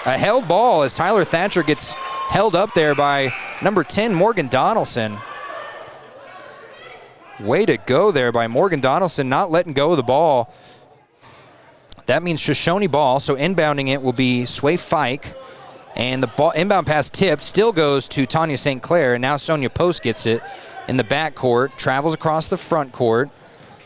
a held ball as Tyler Thatcher gets held up there by number 10, Morgan Donaldson. Way to go there by Morgan Donaldson, not letting go of the ball. That means Shoshoni ball, so inbounding it will be Sway Fike. And the ball, inbound pass tipped, still goes to Tanya St. Clair, and now Sonia Post gets it in the back court, travels across the front court.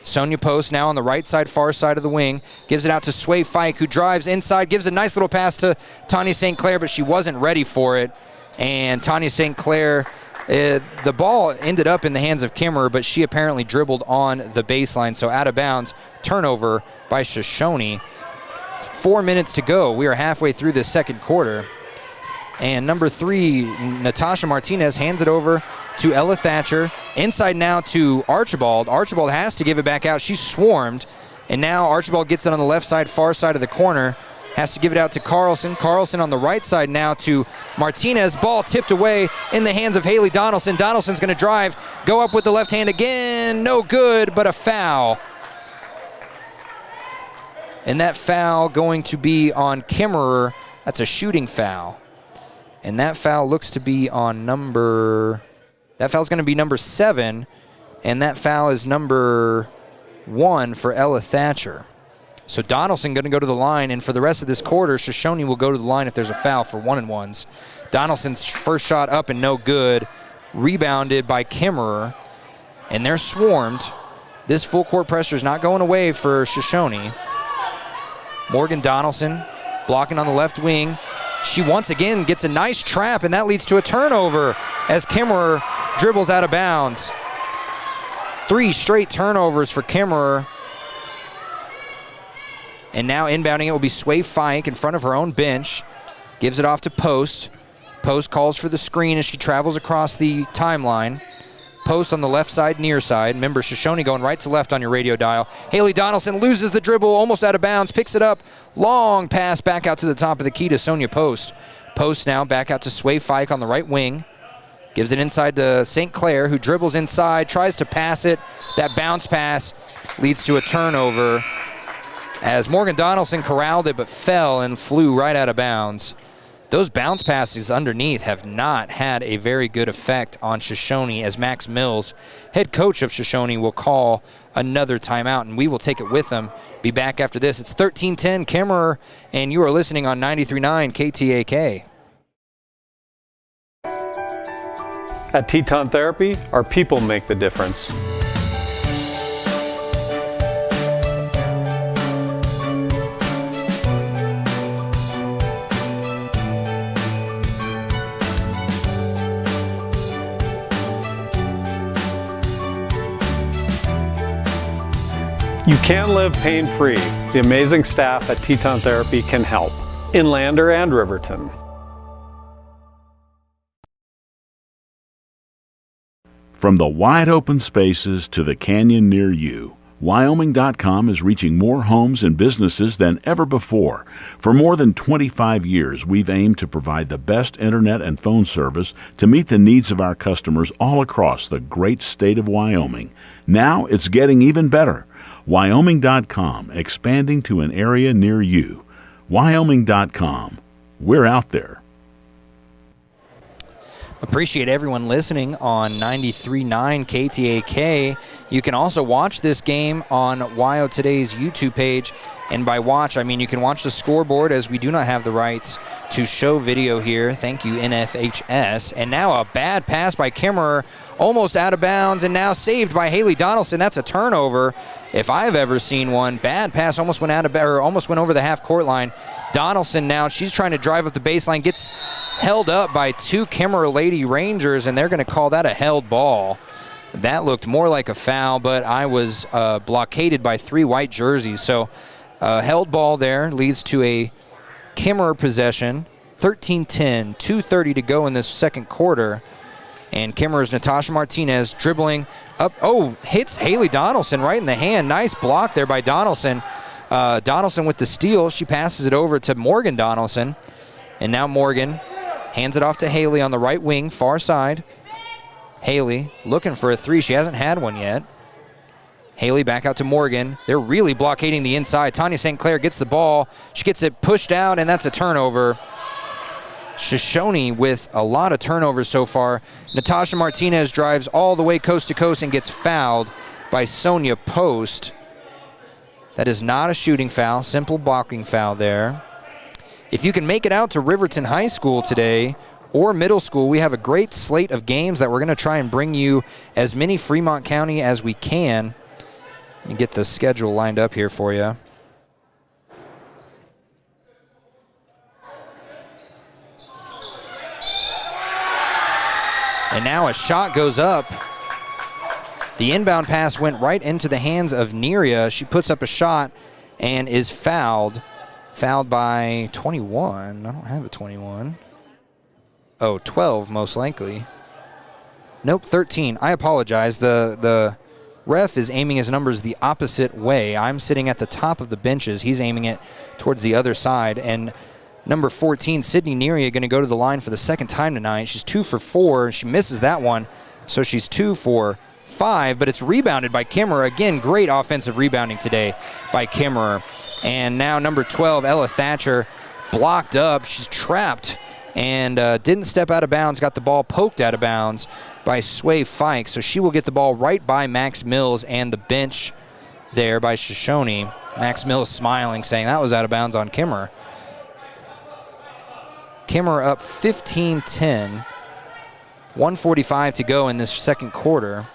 Sonia Post now on the right side, far side of the wing, gives it out to Sway Fike, who drives inside, gives a nice little pass to Tanya St. Clair, but she wasn't ready for it. And Tanya St. Clair, the ball ended up in the hands of Kemmerer, but she apparently dribbled on the baseline, so out of bounds, turnover by Shoshoni. 4 minutes to go. We are halfway through the second quarter. And number 3, Natasha Martinez, hands it over to Ella Thatcher. Inside now to Archibald. Archibald has to give it back out. She's swarmed. And now Archibald gets it on the left side, far side of the corner. Has to give it out to Carlson. Carlson on the right side now to Martinez. Ball tipped away in the hands of Haley Donaldson. Donaldson's going to drive, go up with the left hand again. No good, but a foul. And that foul going to be on Kemmerer. That's a shooting foul. And that foul looks to be on that foul's going to be number 7. And that foul is number 1 for Ella Thatcher. So Donaldson going to go to the line, and for the rest of this quarter, Shoshoni will go to the line if there's a foul for 1-and-1s. Donaldson's first shot up and no good. Rebounded by Kemmerer, and they're swarmed. This full court pressure is not going away for Shoshoni. Morgan Donaldson blocking on the left wing. She once again gets a nice trap, and that leads to a turnover as Kemmerer dribbles out of bounds. 3 straight turnovers for Kemmerer. And now inbounding it will be Sway Fike in front of her own bench. Gives it off to Post. Post calls for the screen as she travels across the timeline. Post on the left side, near side. Remember, Shoshoni going right to left on your radio dial. Haley Donaldson loses the dribble, almost out of bounds, picks it up. Long pass back out to the top of the key to Sonia Post. Post now back out to Sway Fike on the right wing. Gives it inside to St. Clair, who dribbles inside, tries to pass it. That bounce pass leads to a turnover as Morgan Donaldson corralled it but fell and flew right out of bounds. Those bounce passes underneath have not had a very good effect on Shoshoni, as Max Mills, head coach of Shoshoni, will call another timeout, and we will take it with them. Be back after this. It's 13-10 Kemmerer, and you are listening on 93.9 KTAK. At Teton Therapy, our people make the difference. You can live pain-free. The amazing staff at Teton Therapy can help in Lander and Riverton. From the wide open spaces to the canyon near you, Wyoming.com is reaching more homes and businesses than ever before. For more than 25 years, we've aimed to provide the best internet and phone service to meet the needs of our customers all across the great state of Wyoming. Now it's getting even better. Wyoming.com, expanding to an area near you. Wyoming.com. We're out there. Appreciate everyone listening on 93.9 KTAK. You can also watch this game on WYO Today's YouTube page And by watch, I mean you can watch the scoreboard, as we do not have the rights to show video here. Thank you, NFHS. And now a bad pass by Kemmerer, almost out of bounds, and now saved by Haley Donaldson. That's a turnover if I've ever seen one. Bad pass, almost went over the half-court line. Donaldson now, she's trying to drive up the baseline, gets held up by 2 Kemmerer Lady Rangers, and they're going to call that a held ball. That looked more like a foul, but I was blockaded by 3 white jerseys. So held ball there leads to a Kemmerer possession. 13-10, 2:30 to go in this second quarter. And Kemmerer's Natasha Martinez dribbling up. Oh, hits Haley Donaldson right in the hand. Nice block there by Donaldson. Donaldson with the steal. She passes it over to Morgan Donaldson. And now Morgan hands it off to Haley on the right wing, far side. Haley looking for a 3. She hasn't had one yet. Haley back out to Morgan. They're really blockading the inside. Tanya St. Clair gets the ball. She gets it pushed out, and that's a turnover. Shoshoni with a lot of turnovers so far. Natasha Martinez drives all the way coast to coast and gets fouled by Sonia Post. That is not a shooting foul, simple blocking foul there. If you can make it out to Riverton High School today or middle school, we have a great slate of games that we're going to try and bring you as many Fremont County as we can. Let me get the schedule lined up here for you. And now a shot goes up. The inbound pass went right into the hands of Neria. She puts up a shot and is fouled. Fouled by 21. I don't have a 21. Oh, 12 most likely. Nope, 13. I apologize. The ref is aiming his numbers the opposite way. I'm sitting at the top of the benches. He's aiming it towards the other side. And number 14, Sydney Neria, going to go to the line for the second time tonight. She's 2 for 4. She misses that one, so she's 2 for 5, but it's rebounded by Kemmerer. Again, great offensive rebounding today by Kemmerer. And now number 12, Ella Thatcher, blocked up. She's trapped and didn't step out of bounds, got the ball poked out of bounds by Sway Fike. So she will get the ball right by Max Mills and the bench there by Shoshoni. Max Mills smiling, saying that was out of bounds on Kemmerer. Kemmerer up 15-10. 1:45 to go in this second quarter.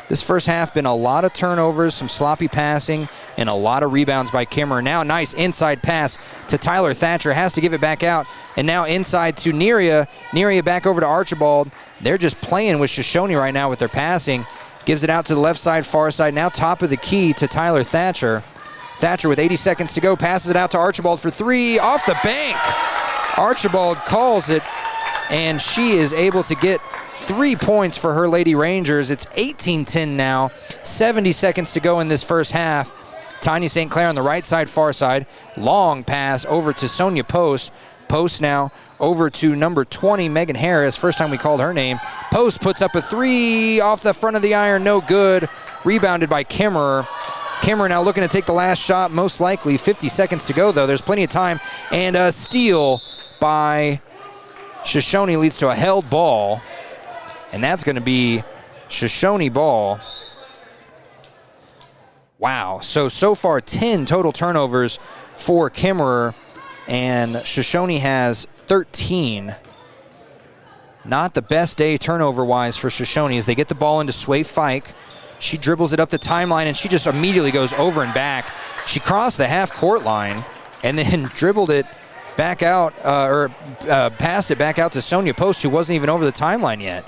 This first half been a lot of turnovers, some sloppy passing, and a lot of rebounds by Kemmerer. Now nice inside pass to Tyler Thatcher. Has to give it back out. And now inside to Neria. Neria back over to Archibald. They're just playing with Shoshoni right now with their passing. Gives it out to the left side, far side. Now top of the key to Tyler Thatcher. Thatcher with 80 seconds to go. Passes it out to Archibald for 3. Off the bank. Archibald calls it, and she is able to get 3 points for her Lady Rangers. It's 18-10 now. 70 seconds to go in this first half. Tanya St. Clair on the right side, far side. Long pass over to Sonia Post. Post now over to number 20, Megan Harris. First time we called her name. Post puts up a 3 off the front of the iron. No good. Rebounded by Kemmerer. Kemmerer now looking to take the last shot, most likely. 50 seconds to go, though. There's plenty of time. And a steal by Shoshoni leads to a held ball. And that's going to be Shoshoni ball. Wow. So far 10 total turnovers for Kemmerer, and Shoshoni has 13. Not the best day turnover-wise for Shoshoni as they get the ball into Sway Fike. She dribbles it up the timeline, and she just immediately goes over and back. She crossed the half-court line and then dribbled it back out, passed it back out to Sonia Post, who wasn't even over the timeline yet.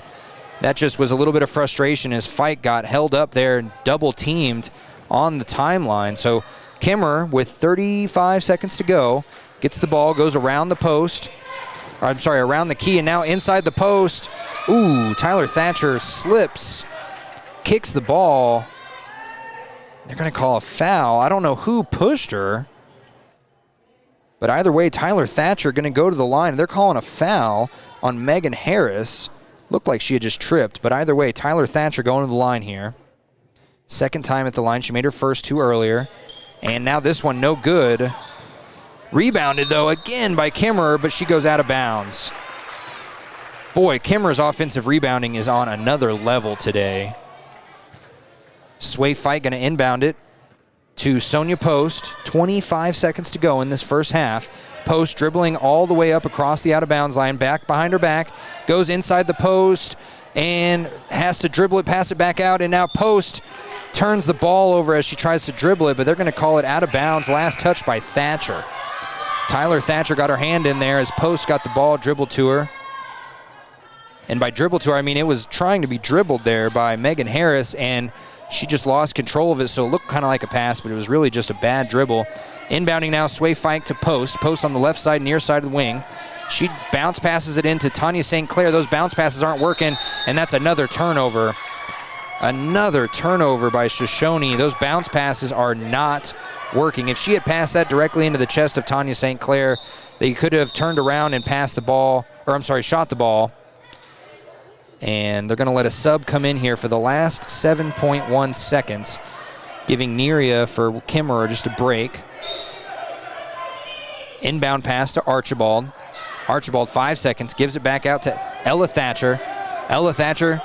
That just was a little bit of frustration as Fike got held up there and double-teamed on the timeline. So Kemmerer, with 35 seconds to go, gets the ball, goes around the post. Around the key, and now inside the post. Ooh, Tyler Thatcher slips, kicks the ball. They're going to call a foul. I don't know who pushed her. But either way, Tyler Thatcher going to go to the line. They're calling a foul on Megan Harris. Looked like she had just tripped, but either way, Tyler Thatcher going to the line here. Second time at the line. She made her first 2 earlier. And now this one, no good. Rebounded, though, again by Kemmerer, but she goes out of bounds. Boy, Kemmerer's offensive rebounding is on another level today. Sway Fike going to inbound it to Sonia Post. 25 seconds to go in this first half. Post dribbling all the way up across the out-of-bounds line, back behind her back, goes inside the post and has to dribble it, pass it back out, and now Post turns the ball over as she tries to dribble it, but they're going to call it out of bounds. Last touch by Thatcher. Tyler Thatcher got her hand in there as Post got the ball dribbled to her. And by dribble to her, I mean it was trying to be dribbled there by Megan Harris, and she just lost control of it, so it looked kind of like a pass, but it was really just a bad dribble. Inbounding now, Sway Fike to Post. Post on the left side, near side of the wing. She bounce passes it into Tanya St. Clair. Those bounce passes aren't working, and that's another turnover. Another turnover by Shoshoni. Those bounce passes are not working. If she had passed that directly into the chest of Tanya St. Clair, they could have turned around and passed the ball, shot the ball. And they're going to let a sub come in here for the last 7.1 seconds, giving Neria for Kemmerer just a break. Inbound pass to Archibald. Archibald, 5 seconds, gives it back out to Ella Thatcher. Ella Thatcher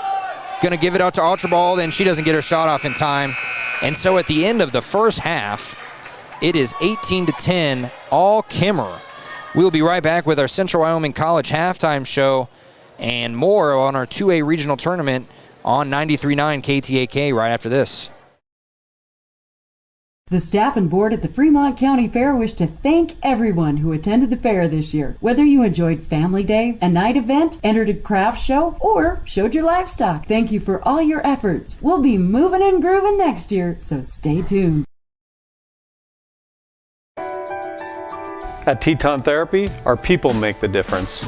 going to give it out to Archibald, and she doesn't get her shot off in time. And so at the end of the first half, it is 18-10, all Kemmerer. We'll be right back with our Central Wyoming College halftime show and more on our 2A regional tournament on 93.9 KTAK right after this. The staff and board at the Fremont County Fair wish to thank everyone who attended the fair this year. Whether you enjoyed Family Day, a night event, entered a craft show, or showed your livestock, thank you for all your efforts. We'll be moving and grooving next year, so stay tuned. At Teton Therapy, our people make the difference.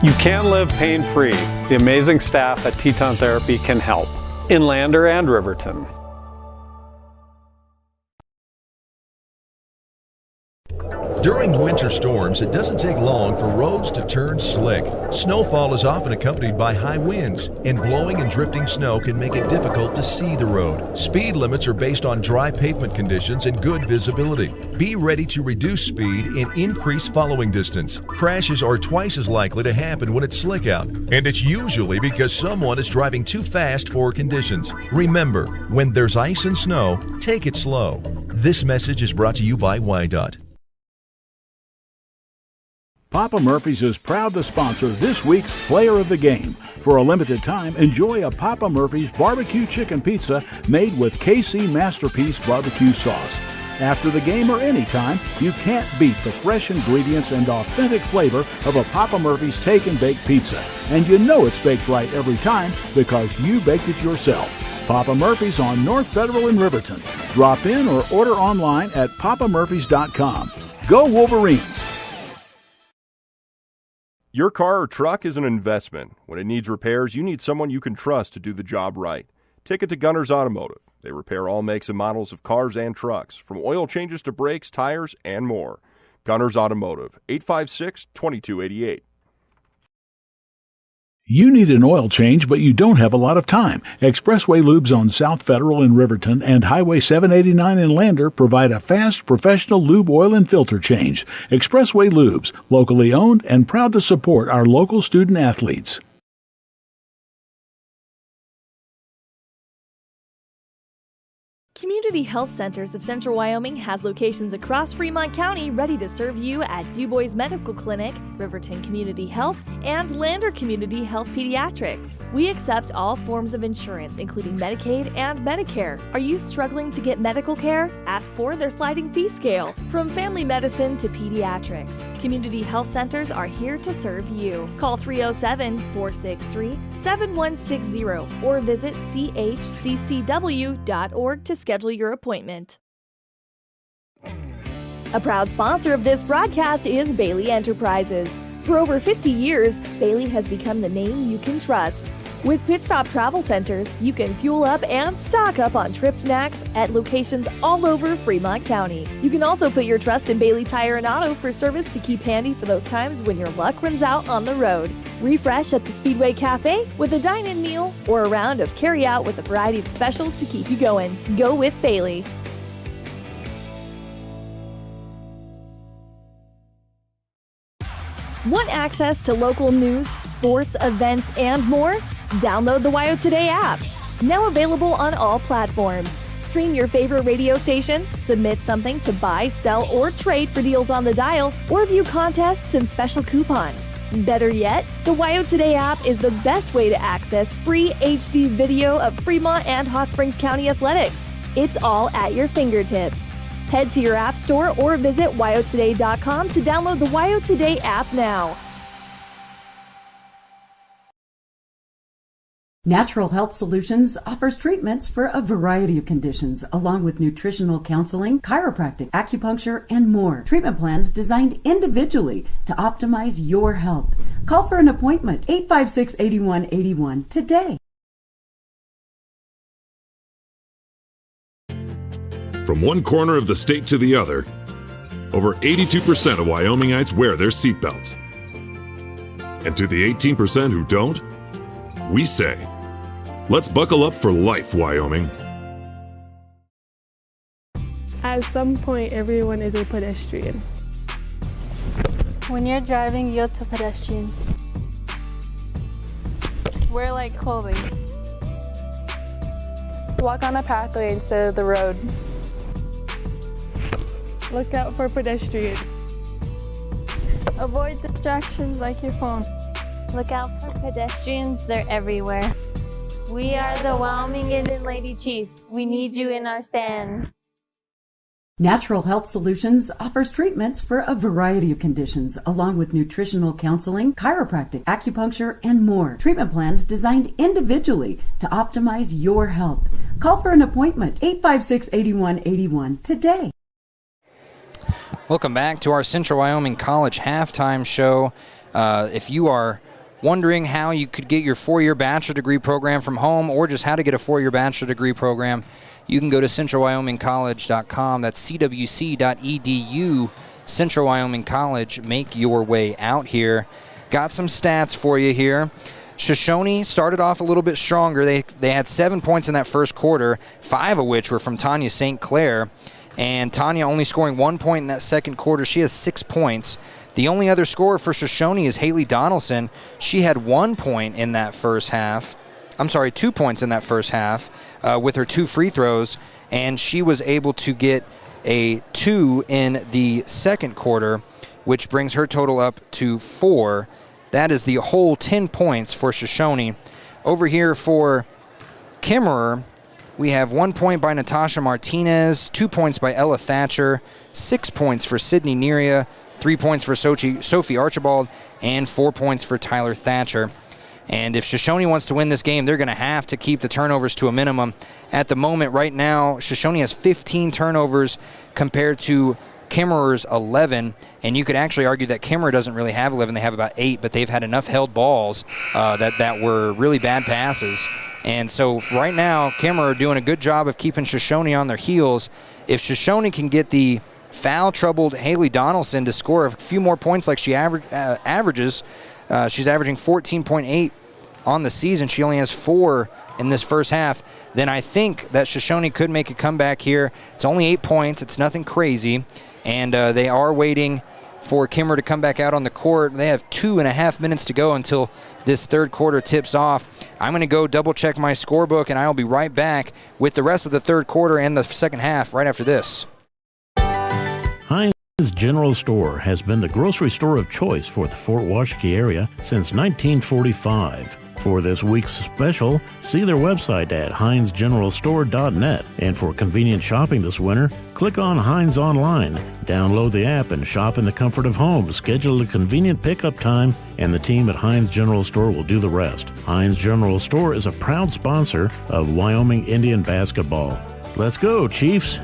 You can live pain-free. The amazing staff at Teton Therapy can help in Lander and Riverton. During winter storms, it doesn't take long for roads to turn slick. Snowfall is often accompanied by high winds, and blowing and drifting snow can make it difficult to see the road. Speed limits are based on dry pavement conditions and good visibility. Be ready to reduce speed and increase following distance. Crashes are twice as likely to happen when it's slick out, and it's usually because someone is driving too fast for conditions. Remember, when there's ice and snow, take it slow. This message is brought to you by WYDOT. Papa Murphy's is proud to sponsor this week's Player of the Game. For a limited time, enjoy a Papa Murphy's barbecue chicken pizza made with KC Masterpiece barbecue sauce. After the game or anytime, you can't beat the fresh ingredients and authentic flavor of a Papa Murphy's Take and Bake pizza. And you know it's baked right every time because you baked it yourself. Papa Murphy's on North Federal in Riverton. Drop in or order online at papamurphys.com. Go Wolverines! Your car or truck is an investment. When it needs repairs, you need someone you can trust to do the job right. Take it to Gunners Automotive. They repair all makes and models of cars and trucks, from oil changes to brakes, tires, and more. Gunners Automotive, 856-2288. You need an oil change, but you don't have a lot of time. Expressway Lubes on South Federal in Riverton and Highway 789 in Lander provide a fast, professional lube oil and filter change. Expressway Lubes, locally owned and proud to support our local student athletes. Community Health Centers of Central Wyoming has locations across Fremont County ready to serve you at DuBois Medical Clinic, Riverton Community Health, and Lander Community Health Pediatrics. We accept all forms of insurance, including Medicaid and Medicare. Are you struggling to get medical care? Ask for their sliding fee scale. From family medicine to pediatrics, Community Health Centers are here to serve you. Call 307-463-7160 or visit chccw.org to schedule your appointment. A proud sponsor of this broadcast is Bailey Enterprises. For over 50 years, Bailey has become the name you can trust. With Pit Stop Travel Centers, you can fuel up and stock up on trip snacks at locations all over Fremont County. You can also put your trust in Bailey Tire and Auto for service to keep handy for those times when your luck runs out on the road. Refresh at the Speedway Cafe with a dine-in meal or a round of carry-out with a variety of specials to keep you going. Go with Bailey. Want access to local news, sports, events, and more? Download the WYO Today app. Now available on all platforms. Stream your favorite radio station, submit something to buy, sell, or trade for deals on the dial, or view contests and special coupons. Better yet, the WYO Today app is the best way to access free HD video of Fremont and Hot Springs County athletics. It's all at your fingertips. Head to your app store or visit wyotoday.com to download the WYO Today app now. Natural Health Solutions offers treatments for a variety of conditions, along with nutritional counseling, chiropractic, acupuncture, and more. Treatment plans designed individually to optimize your health. Call for an appointment, 856-8181 today. From one corner of the state to the other, over 82% of Wyomingites wear their seatbelts. And to the 18% who don't, we say, let's buckle up for life, Wyoming. At some point, everyone is a pedestrian. When you're driving, yield to pedestrians. Wear light clothing. Walk on a pathway instead of the road. Look out for pedestrians. Avoid distractions like your phone. Look out for pedestrians, they're everywhere. We are the Wyoming Indian Lady Chiefs. We need you in our stands. Natural Health Solutions offers treatments for a variety of conditions, along with nutritional counseling, chiropractic, acupuncture, and more. Treatment plans designed individually to optimize your health. Call for an appointment, 856-8181 today. Welcome back to our Central Wyoming College halftime show. If you are wondering how you could get your 4-year bachelor degree program from home, or just how to get a 4-year bachelor degree program, you can go to centralwyomingcollege.com. That's cwc.edu. Central Wyoming College. Make your way out here. Got some stats for you here. Shoshoni started off a little bit stronger. They had 7 points in that first quarter, 5 of which were from Tanya St. Clair. And Tanya only scoring 1 point in that second quarter. She has 6 points. The only other scorer for Shoshoni is Haley Donaldson. She had 1 point in that first half. 2 points in that first half with her 2 free throws. And she was able to get a 2 in the second quarter, which brings her total up to 4. That is the whole 10 points for Shoshoni. Over here for Kemmerer, we have 1 point by Natasha Martinez, 2 points by Ella Thatcher, 6 points for Sydney Neria, 3 points for Sophie Archibald, and 4 points for Tyler Thatcher. And if Shoshoni wants to win this game, they're going to have to keep the turnovers to a minimum. At the moment, right now, Shoshoni has 15 turnovers compared to Kemmerer's 11, and you could actually argue that Kemmerer doesn't really have 11. They have about 8, but they've had enough held balls that were really bad passes. And so right now, Kemmerer are doing a good job of keeping Shoshoni on their heels. If Shoshoni can get the foul-troubled Haley Donaldson to score a few more points like she averages, she's averaging 14.8 on the season. She only has 4 in this first half. Then I think that Shoshoni could make a comeback here. It's only 8 points. It's nothing crazy. And they are waiting for Kemmerer to come back out on the court. They have 2.5 minutes to go until this third quarter tips off. I'm going to go double-check my scorebook, and I'll be right back with the rest of the third quarter and the second half right after this. Heinz General Store has been the grocery store of choice for the Fort Washakie area since 1945. For this week's special, see their website at HeinzGeneralStore.net. And for convenient shopping this winter, click on Heinz Online, download the app, and shop in the comfort of home. Schedule a convenient pickup time, and the team at Heinz General Store will do the rest. Heinz General Store is a proud sponsor of Wyoming Indian basketball. Let's go, Chiefs!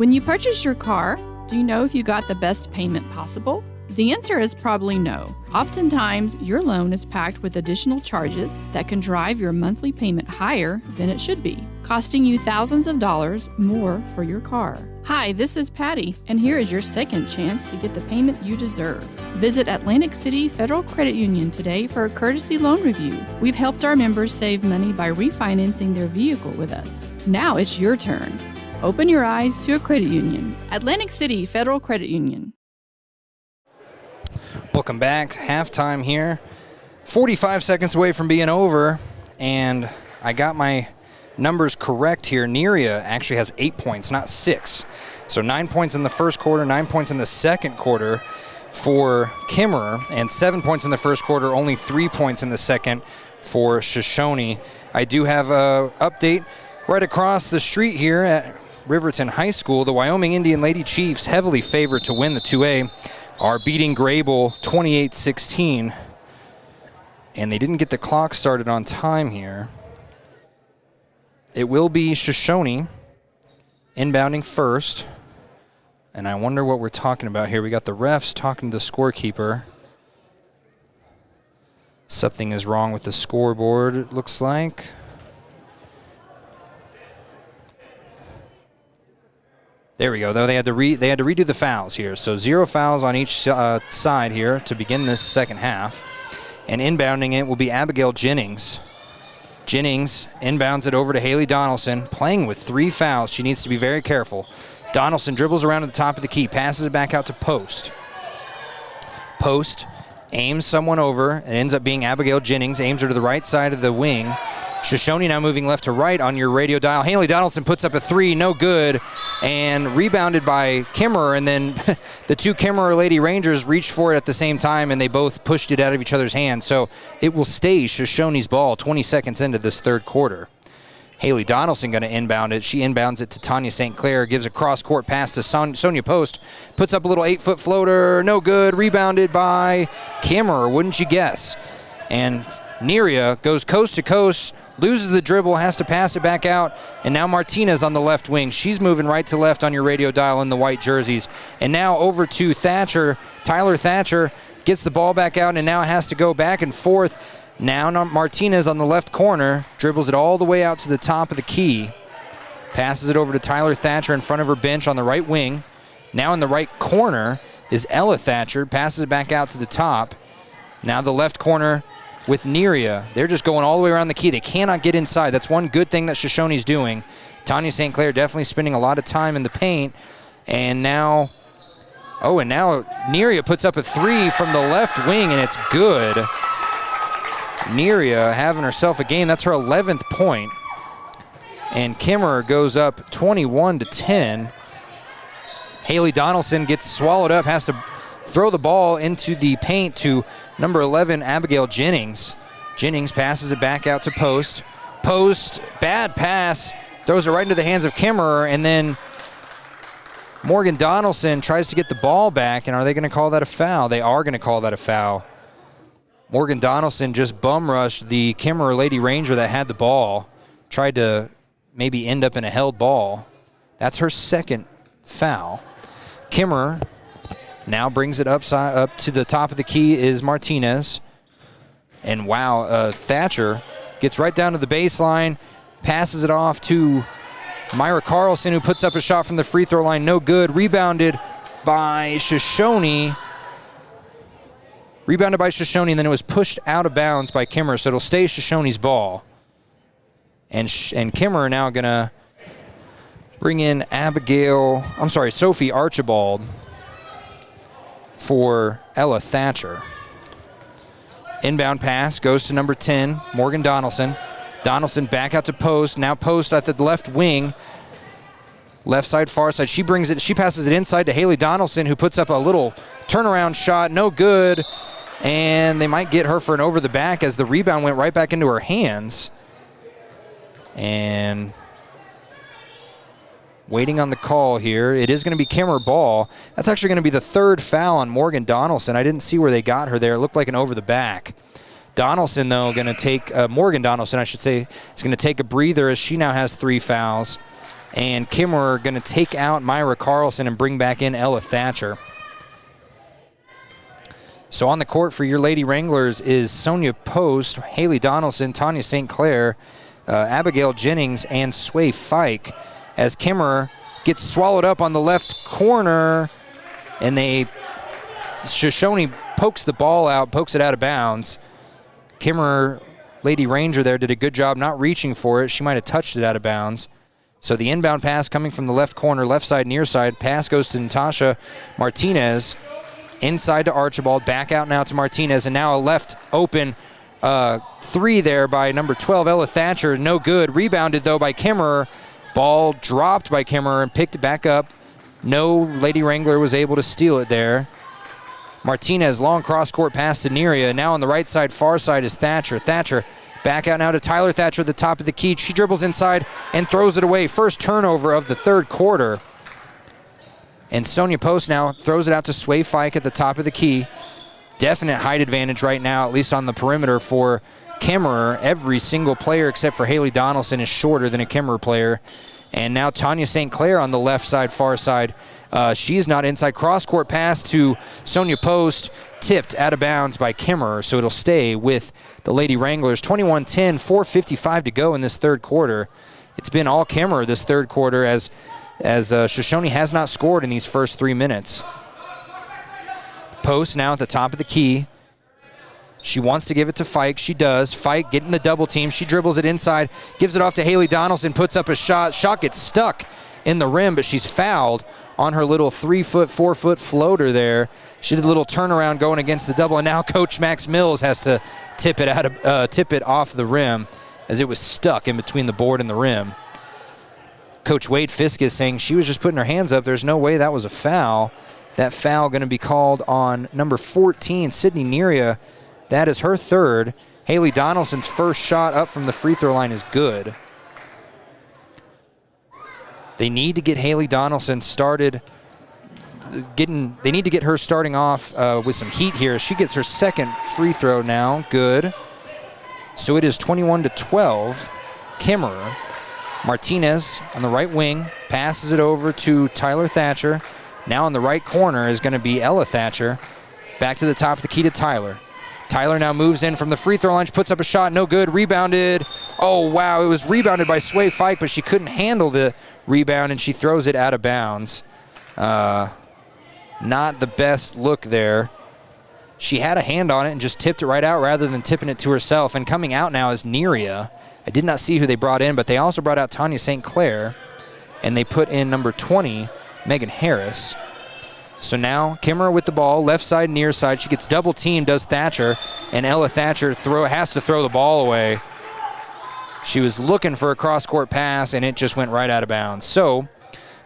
When you purchase your car, do you know if you got the best payment possible? The answer is probably no. Oftentimes, your loan is packed with additional charges that can drive your monthly payment higher than it should be, costing you thousands of dollars more for your car. Hi, this is Patty, and here is your second chance to get the payment you deserve. Visit Atlantic City Federal Credit Union today for a courtesy loan review. We've helped our members save money by refinancing their vehicle with us. Now it's your turn. Open your eyes to a credit union. Atlantic City Federal Credit Union. Welcome back. Halftime here. 45 seconds away from being over, and I got my numbers correct here. Neria actually has 8 points, not 6. So 9 points in the first quarter, 9 points in the second quarter for Kemmerer, and 7 points in the first quarter, only 3 points in the second for Shoshoni. I do have an update right across the street here at Riverton High School. The Wyoming Indian Lady Chiefs, heavily favored to win the 2A, are beating Grable 28-16. And they didn't get the clock started on time here. It will be Shoshoni inbounding first. And I wonder what we're talking about here. We got the refs talking to the scorekeeper. Something is wrong with the scoreboard, it looks like. There we go, though. They had to redo the fouls here. So 0 fouls on each side here to begin this second half. And inbounding it will be Abigail Jennings. Jennings inbounds it over to Haley Donaldson, playing with 3 fouls. She needs to be very careful. Donaldson dribbles around to the top of the key, passes it back out to Post. Post aims someone over, and ends up being Abigail Jennings, aims her to the right side of the wing. Shoshoni now moving left to right on your radio dial. Haley Donaldson puts up a 3, no good, and rebounded by Kemmerer, and then the 2 Kemmerer Lady Rangers reached for it at the same time, and they both pushed it out of each other's hands. So it will stay Shoshoni's ball 20 seconds into this third quarter. Haley Donaldson going to inbound it. She inbounds it to Tanya St. Clair, gives a cross-court pass to Sonia Post, puts up a little 8-foot floater, no good, rebounded by Kemmerer, wouldn't you guess? And Neria goes coast to coast, loses the dribble, has to pass it back out, and now Martinez on the left wing. She's moving right to left on your radio dial in the white jerseys. And now over to Thatcher. Tyler Thatcher gets the ball back out and now has to go back and forth. Now Martinez on the left corner, dribbles it all the way out to the top of the key. Passes it over to Tyler Thatcher in front of her bench on the right wing. Now in the right corner is Ella Thatcher, passes it back out to the top. Now the left corner with Neria. They're just going all the way around the key. They cannot get inside. That's one good thing that Shoshoni's doing. Tanya St. Clair definitely spending a lot of time in the paint. And now Neria puts up a 3 from the left wing, and it's good. Neria having herself a game. That's her 11th point. And Kemmerer goes up 21-10. Haley Donaldson gets swallowed up, has to throw the ball into the paint to number 11, Abigail Jennings. Jennings passes it back out to Post. Post, bad pass, throws it right into the hands of Kemmerer, and then Morgan Donaldson tries to get the ball back, and are they going to call that a foul? They are going to call that a foul. Morgan Donaldson just bum rushed the Kemmerer Lady Ranger that had the ball, tried to maybe end up in a held ball. That's her second foul. Kemmerer now brings it up to the top of the key is Martinez. And wow, Thatcher gets right down to the baseline, passes it off to Myra Carlson, who puts up a shot from the free throw line, no good. Rebounded by Shoshoni. And then it was pushed out of bounds by Kemmerer, so it'll stay Shoshoni's ball. And Kemmerer now going to bring in Sophie Archibald for Ella Thatcher. Inbound pass goes to number 10, Morgan Donaldson. Donaldson back out to Post. Now Post at the left wing. Left side, far side. She passes it inside to Haley Donaldson, who puts up a little turnaround shot. No good. And they might get her for an over the back as the rebound went right back into her hands. And waiting on the call here. It is going to be Kemmerer ball. That's actually going to be the third foul on Morgan Donaldson. I didn't see where they got her there. It looked like an over the back. Donaldson, though, Morgan Donaldson, I should say, is going to take a breather as she now has 3 fouls. And Kemmerer going to take out Myra Carlson and bring back in Ella Thatcher. So on the court for your Lady Wranglers is Sonia Post, Haley Donaldson, Tanya St. Clair, Abigail Jennings, and Sway Fike, as Kemmerer gets swallowed up on the left corner, and Shoshoni pokes the ball out, pokes it out of bounds. Kemmerer, Lady Ranger there, did a good job not reaching for it. She might have touched it out of bounds. So the inbound pass coming from the left corner, left side, near side. Pass goes to Natasha Martinez. Inside to Archibald, back out now to Martinez, and now a left open three there by number 12, Ella Thatcher. No good. Rebounded, though, by Kemmerer. Ball dropped by Kemmerer and picked it back up. No Lady Wrangler was able to steal it there. Martinez, long cross-court pass to Neria. Now on the right side, far side is Thatcher. Thatcher back out now to Tyler Thatcher at the top of the key. She dribbles inside and throws it away. First turnover of the third quarter. And Sonia Post now throws it out to Sway Fike at the top of the key. Definite height advantage right now, at least on the perimeter for Kemmerer. Every single player except for Haley Donaldson is shorter than a Kemmerer player. And now Tanya St. Clair on the left side, far side. She's not inside. Cross-court pass to Sonia Post, tipped out of bounds by Kemmerer, so it'll stay with the Lady Wranglers. 21-10, 4:55 to go in this third quarter. It's been all Kemmerer this third quarter as Shoshoni has not scored in these first 3 minutes. Post now at the top of the key. She wants to give it to Fike. She does. Fike getting the double team. She dribbles it inside, gives it off to Haley Donaldson, puts up a shot. Shot gets stuck in the rim, but she's fouled on her little 3-foot, 4-foot floater there. She did a little turnaround going against the double, and now Coach Max Mills has to tip it off the rim as it was stuck in between the board and the rim. Coach Wade Fisk is saying she was just putting her hands up. There's no way that was a foul. That foul going to be called on number 14, Sydney Neria. That is her third. Haley Donaldson's first shot up from the free throw line is good. They need to get Haley Donaldson started. They need to get her starting off with some heat here. She gets her second free throw now. Good. So it is 21-12. Kemmerer. Martinez on the right wing, passes it over to Tyler Thatcher. Now in the right corner is going to be Ella Thatcher. Back to the top of the key to Tyler. Tyler now moves in from the free throw line. She puts up a shot, no good. Rebounded. Oh, wow, it was rebounded by Sway Fike, but she couldn't handle the rebound, and she throws it out of bounds. Not the best look there. She had a hand on it and just tipped it right out rather than tipping it to herself. And coming out now is Neria. I did not see who they brought in, but they also brought out Tanya St. Clair, and they put in number 20, Megan Harris. So now Kemmerer with the ball, left side, near side. She gets double teamed, does Thatcher, and Ella Thatcher has to throw the ball away. She was looking for a cross-court pass, and it just went right out of bounds. So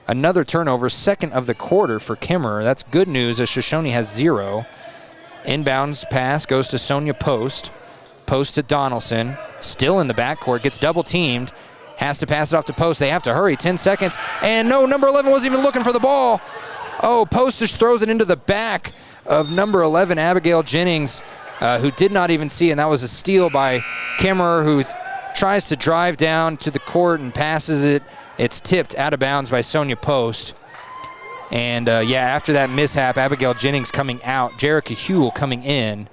another turnover, second of the quarter for Kemmerer. That's good news as Shoshoni has 0. Inbounds pass goes to Sonia Post. Post to Donaldson, still in the backcourt, gets double teamed, has to pass it off to Post. They have to hurry, 10 seconds. And no, number 11 wasn't even looking for the ball. Oh, Post just throws it into the back of number 11, Abigail Jennings, who did not even see, and that was a steal by Kemmerer, who tries to drive down to the court and passes it. It's tipped out of bounds by Sonia Post. And after that mishap, Abigail Jennings coming out, Jerica Huell coming in.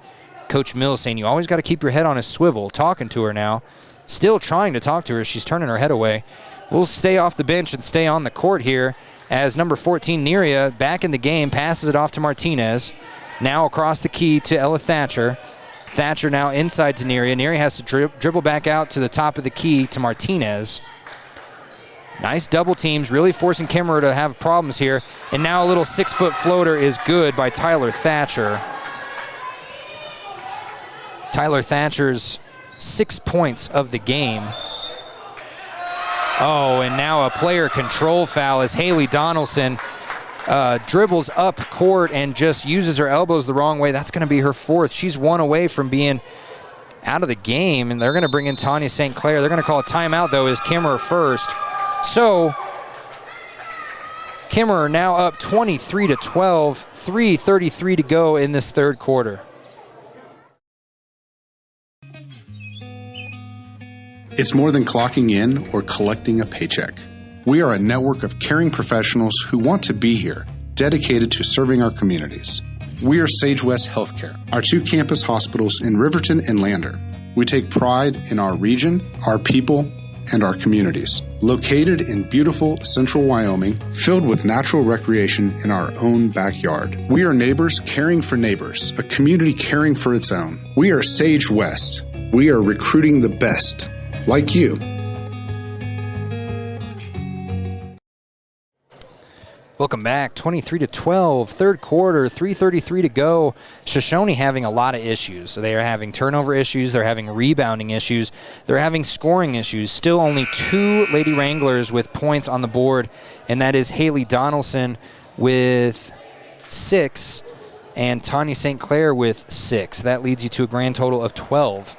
Coach Mills saying you always got to keep your head on a swivel, talking to her now. Still trying to talk to her. She's turning her head away. We'll stay off the bench and stay on the court here as number 14, Neria, back in the game, passes it off to Martinez. Now across the key to Ella Thatcher. Thatcher now inside to Neria. Neria has to dribble back out to the top of the key to Martinez. Nice double teams, really forcing Kemmerer to have problems here. And now a little 6-foot floater is good by Tyler Thatcher. Tyler Thatcher's 6 points of the game. Oh, and now a player control foul as Haley Donaldson dribbles up court and just uses her elbows the wrong way. That's going to be her fourth. She's one away from being out of the game, and they're going to bring in Tanya St. Clair. They're going to call a timeout, though, as Kemmerer first. So Kemmerer now up 23-12, 3:33 to go in this third quarter. It's more than clocking in or collecting a paycheck. We are a network of caring professionals who want to be here, dedicated to serving our communities. We are Sage West Healthcare, our 2 campus hospitals in Riverton and Lander. We take pride in our region, our people, and our communities. Located in beautiful central Wyoming, filled with natural recreation in our own backyard. We are neighbors caring for neighbors, a community caring for its own. We are Sage West. We are recruiting the best, like you. Welcome back. 23-12, third quarter, 3:33 to go. Shoshoni having a lot of issues. They are having turnover issues. They're having rebounding issues. They're having scoring issues. Still only 2 Lady Wranglers with points on the board, and that is Haley Donaldson with 6 and Tanya St. Clair with 6. That leads you to a grand total of 12.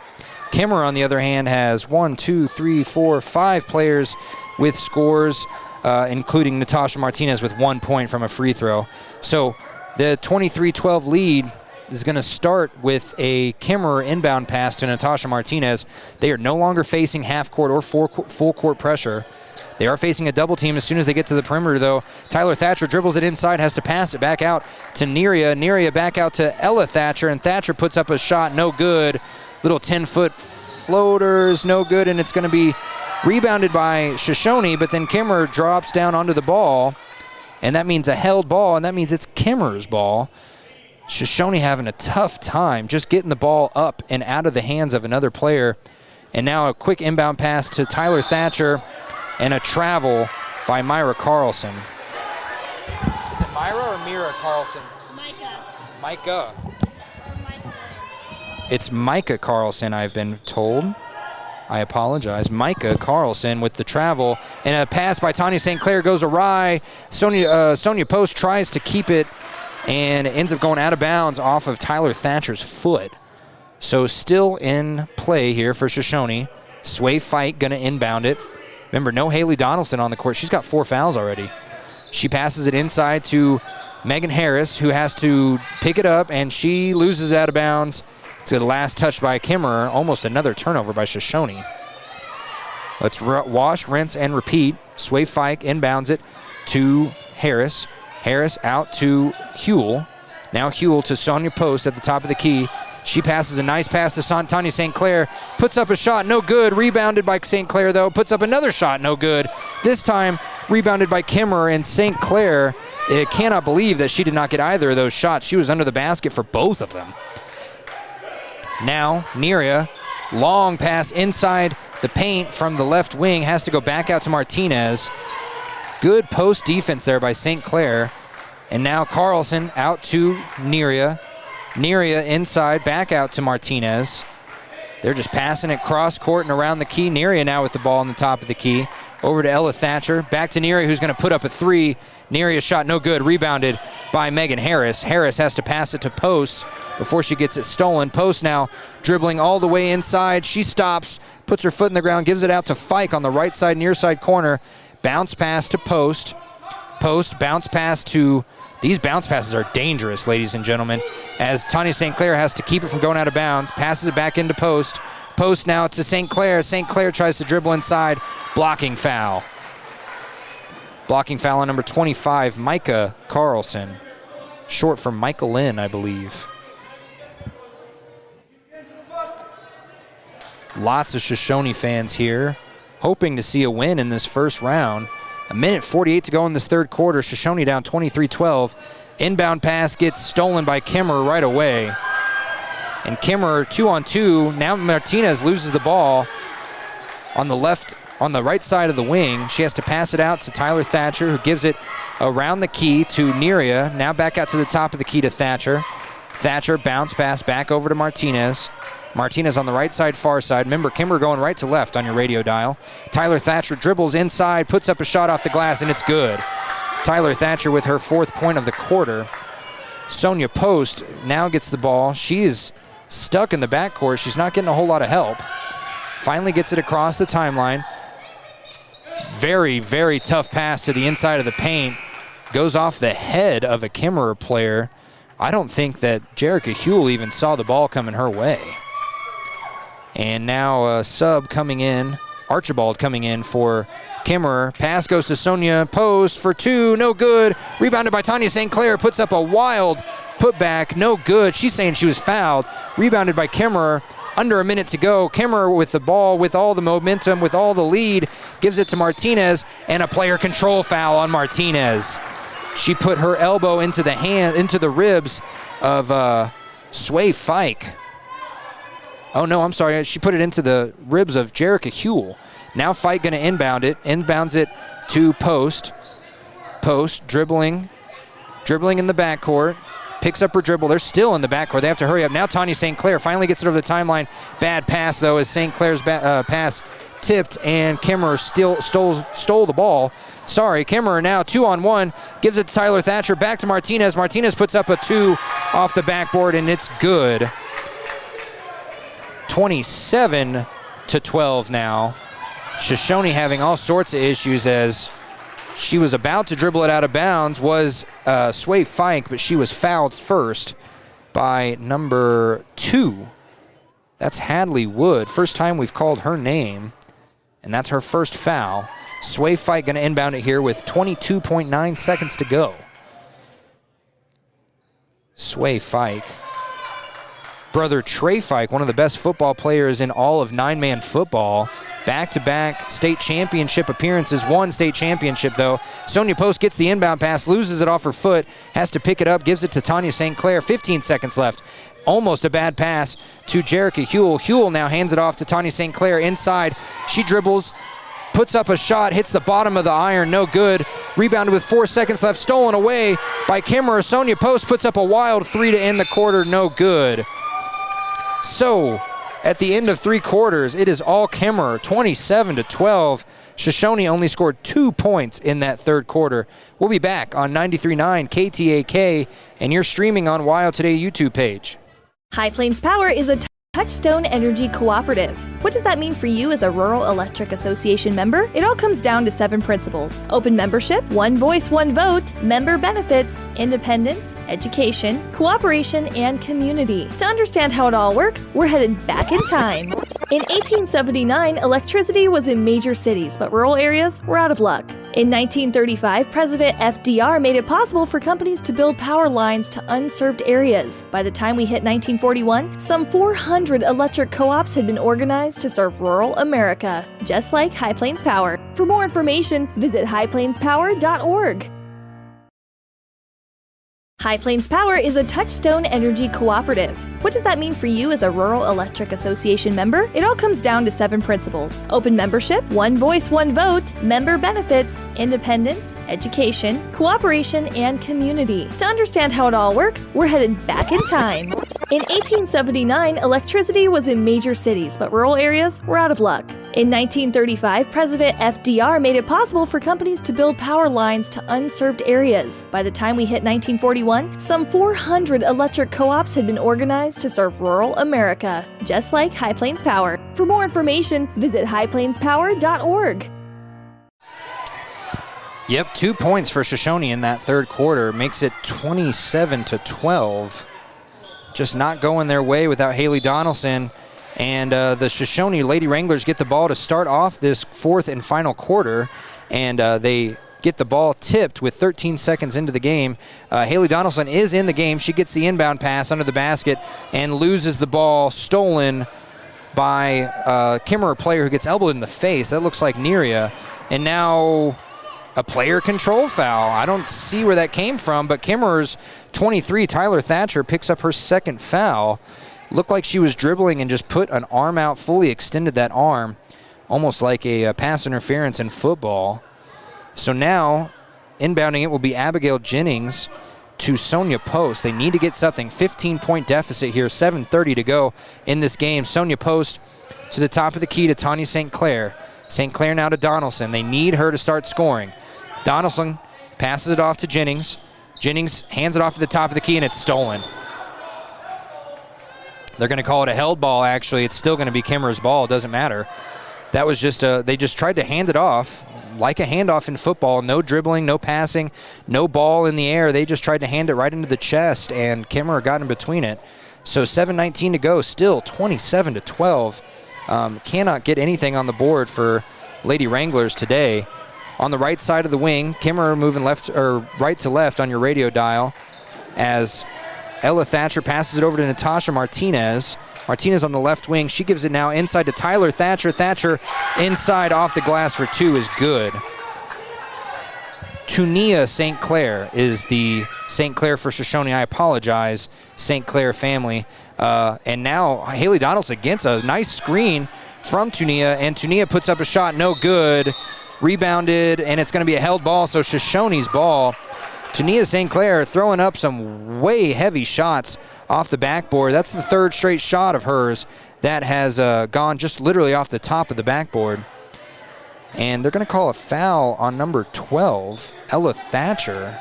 Kemmerer, on the other hand, has 5 players with scores, including Natasha Martinez with 1 point from a free throw. So the 23-12 lead is going to start with a Kemmerer inbound pass to Natasha Martinez. They are no longer facing half-court or full-court pressure. They are facing a double team as soon as they get to the perimeter, though. Tyler Thatcher dribbles it inside, has to pass it back out to Neria. Neria back out to Ella Thatcher, and Thatcher puts up a shot, no good. Little 10-foot floaters, no good, and it's going to be rebounded by Shoshoni, but then Kemmerer drops down onto the ball, and that means a held ball, and that means it's Kemmerer's ball. Shoshoni having a tough time just getting the ball up and out of the hands of another player. And now a quick inbound pass to Tyler Thatcher and a travel by Myra Carlson. Is it Myra or Mira Carlson? Micah. It's Micah Carlson, I've been told. I apologize. Micah Carlson with the travel, and a pass by Tanya St. Clair goes awry. Sonia Post tries to keep it and ends up going out of bounds off of Tyler Thatcher's foot. So still in play here for Shoshoni. Sway Fight going to inbound it. Remember, no Haley Donaldson on the court. She's got 4 fouls already. She passes it inside to Megan Harris, who has to pick it up, and she loses it out of bounds. It's the last touch by Kemmerer, almost another turnover by Shoshoni. Let's wash, rinse, and repeat. Sway Fike inbounds it to Harris. Harris out to Huell. Now Huell to Sonia Post at the top of the key. She passes a nice pass to Tanya St. Clair. Puts up a shot, no good. Rebounded by St. Clair, though. Puts up another shot, no good. This time rebounded by Kemmerer, and St. Clair cannot believe that she did not get either of those shots. She was under the basket for both of them. Now, Neria, long pass inside the paint from the left wing, has to go back out to Martinez. Good post defense there by St. Clair. And now Carlson out to Neria. Neria inside, back out to Martinez. They're just passing it cross court and around the key. Neria now with the ball on the top of the key. Over to Ella Thatcher. Back to Neria, who's going to put up a 3. Neria's shot no good. Rebounded by Megan Harris. Harris has to pass it to Post before she gets it stolen. Post now dribbling all the way inside. She stops, puts her foot in the ground, gives it out to Fike on the right side, near side corner. Bounce pass to Post. Post, bounce pass to... These bounce passes are dangerous, ladies and gentlemen, as Tanya St. Clair has to keep it from going out of bounds. Passes it back into Post. Post now to St. Clair. St. Clair tries to dribble inside. Blocking foul. Blocking foul on number 25, Micah Carlson. Short for Michael Lynn, I believe. Lots of Shoshoni fans here, hoping to see a win in this first round. 1:48 to go in this third quarter. Shoshoni down 23-12. Inbound pass gets stolen by Kemmerer right away. And Kemmerer 2-on-2. Now Martinez loses the ball on the left, on the right side of the wing. She has to pass it out to Tyler Thatcher, who gives it around the key to Neria. Now back out to the top of the key to Thatcher. Thatcher bounce pass back over to Martinez. Martinez on the right side, far side. Remember, Kemmerer going right to left on your radio dial. Tyler Thatcher dribbles inside, puts up a shot off the glass, and it's good. Tyler Thatcher with her 4th point of the quarter. Sonia Post now gets the ball. She is stuck in the backcourt. She's not getting a whole lot of help. Finally gets it across the timeline. Very, very tough pass to the inside of the paint. Goes off the head of a Kemmerer player. I don't think that Jerica Huell even saw the ball coming her way. And now a sub coming in, Archibald coming in for Kemmerer, pass goes to Sonia Post for 2, no good. Rebounded by Tanya St. Clair, puts up a wild putback, no good. She's saying she was fouled. Rebounded by Kemmerer, under a minute to go. Kemmerer with the ball, with all the momentum, with all the lead, gives it to Martinez, and a player control foul on Martinez. She put her elbow into the ribs of Sway Fike. Oh no, I'm sorry, she put it into the ribs of Jerica Huell. Now Fike gonna inbound it, inbounds it to Post. Post dribbling in the backcourt, picks up her dribble. They're still in the backcourt. They have to hurry up. Now Tanya St. Clair finally gets it over the timeline. Bad pass though, as St. Clair's pass tipped and Kemmerer still stole the ball. Sorry, Kemmerer now 2-on-1, gives it to Tyler Thatcher, back to Martinez. Martinez puts up a 2 off the backboard and it's good. 27-12 now. Shoshoni having all sorts of issues as she was about to dribble it out of bounds was Sway Fike, but she was fouled first by number 2. That's Hadley Wood. First time we've called her name, and that's her first foul. Sway Fike going to inbound it here with 22.9 seconds to go. Sway Fike. Brother Trey Fike, one of the best football players in all of 9-man football. Back-to-back state championship appearances, one state championship though. Sonia Post gets the inbound pass, loses it off her foot, has to pick it up, gives it to Tanya St. Clair. 15 seconds left. Almost a bad pass to Jerica Huell. Huell now hands it off to Tanya St. Clair inside. She dribbles, puts up a shot, hits the bottom of the iron, no good. Rebounded with 4 seconds left, stolen away by Kemmerer. Sonia Post puts up a wild 3 to end the quarter, no good. So, at the end of 3 quarters, it is all Kemmerer, 27-12. Shoshoni only scored 2 points in that third quarter. We'll be back on 93.9 KTAK, and you're streaming on Wild Today YouTube page. High Plains Power is a Touchstone Energy Cooperative. What does that mean for you as a Rural Electric Association member? It all comes down to 7 principles: open membership, one voice, one vote, member benefits, independence, education, cooperation, and community. To understand how it all works, we're headed back in time. In 1879, electricity was in major cities, but rural areas were out of luck. In 1935, President FDR made it possible for companies to build power lines to unserved areas. By the time we hit 1941, some 400 electric co-ops had been organized to serve rural America, just like High Plains Power. For more information, visit highplainspower.org. High Plains Power is a Touchstone Energy Cooperative. What does that mean for you as a Rural Electric Association member? It all comes down to 7 principles: open membership, one voice, one vote, member benefits, independence, education, cooperation, and community. To understand how it all works, we're headed back in time. In 1879, electricity was in major cities, but rural areas were out of luck. In 1935, President FDR made it possible for companies to build power lines to unserved areas. By the time we hit 1941, some 400 electric co-ops had been organized to serve rural America, just like High Plains Power. For more information, visit highplainspower.org. Yep, 2 points for Shoshoni in that third quarter. Makes it 27-12. Just not going their way without Haley Donaldson. And the Shoshoni Lady Wranglers get the ball to start off this fourth and final quarter. And they get the ball tipped with 13 seconds into the game. Haley Donaldson is in the game. She gets the inbound pass under the basket and loses the ball, stolen by a Kemmerer player who gets elbowed in the face. That looks like Neria. And now a player control foul. I don't see where that came from, but Kemmerer's 23, Tyler Thatcher, picks up her second foul. Looked like she was dribbling and just put an arm out, fully extended that arm, almost like a pass interference in football. So now, inbounding it will be Abigail Jennings to Sonia Post. They need to get something. 15-point deficit here, 7:30 to go in this game. Sonia Post to the top of the key to Tanya St. Clair. St. Clair now to Donaldson. They need her to start scoring. Donaldson passes it off to Jennings. Jennings hands it off to the top of the key, and it's stolen. They're going to call it a held ball, actually. It's still going to be Kemmerer's ball. It doesn't matter. That was just they just tried to hand it off like a handoff in football. No dribbling, no passing, no ball in the air. They just tried to hand it right into the chest, and Kemmerer got in between it. So 7:19 to go, still 27-12. Cannot get anything on the board for Lady Wranglers today. On the right side of the wing, Kemmerer moving left or right to left on your radio dial as Ella Thatcher passes it over to Natasha Martinez. Martinez on the left wing. She gives it now inside to Tyler Thatcher. Thatcher inside off the glass for 2 is good. Tunia St. Clair is the St. Clair for Shoshoni. I apologize, St. Clair family. And now Haley Donaldson gets a nice screen from Tunia, and Tunia puts up a shot, no good. Rebounded, and it's going to be a held ball, so Shoshoni's ball. Tunia St. Clair throwing up some way heavy shots off the backboard. That's the 3rd straight shot of hers that has gone just literally off the top of the backboard. And they're going to call a foul on number 12, Ella Thatcher.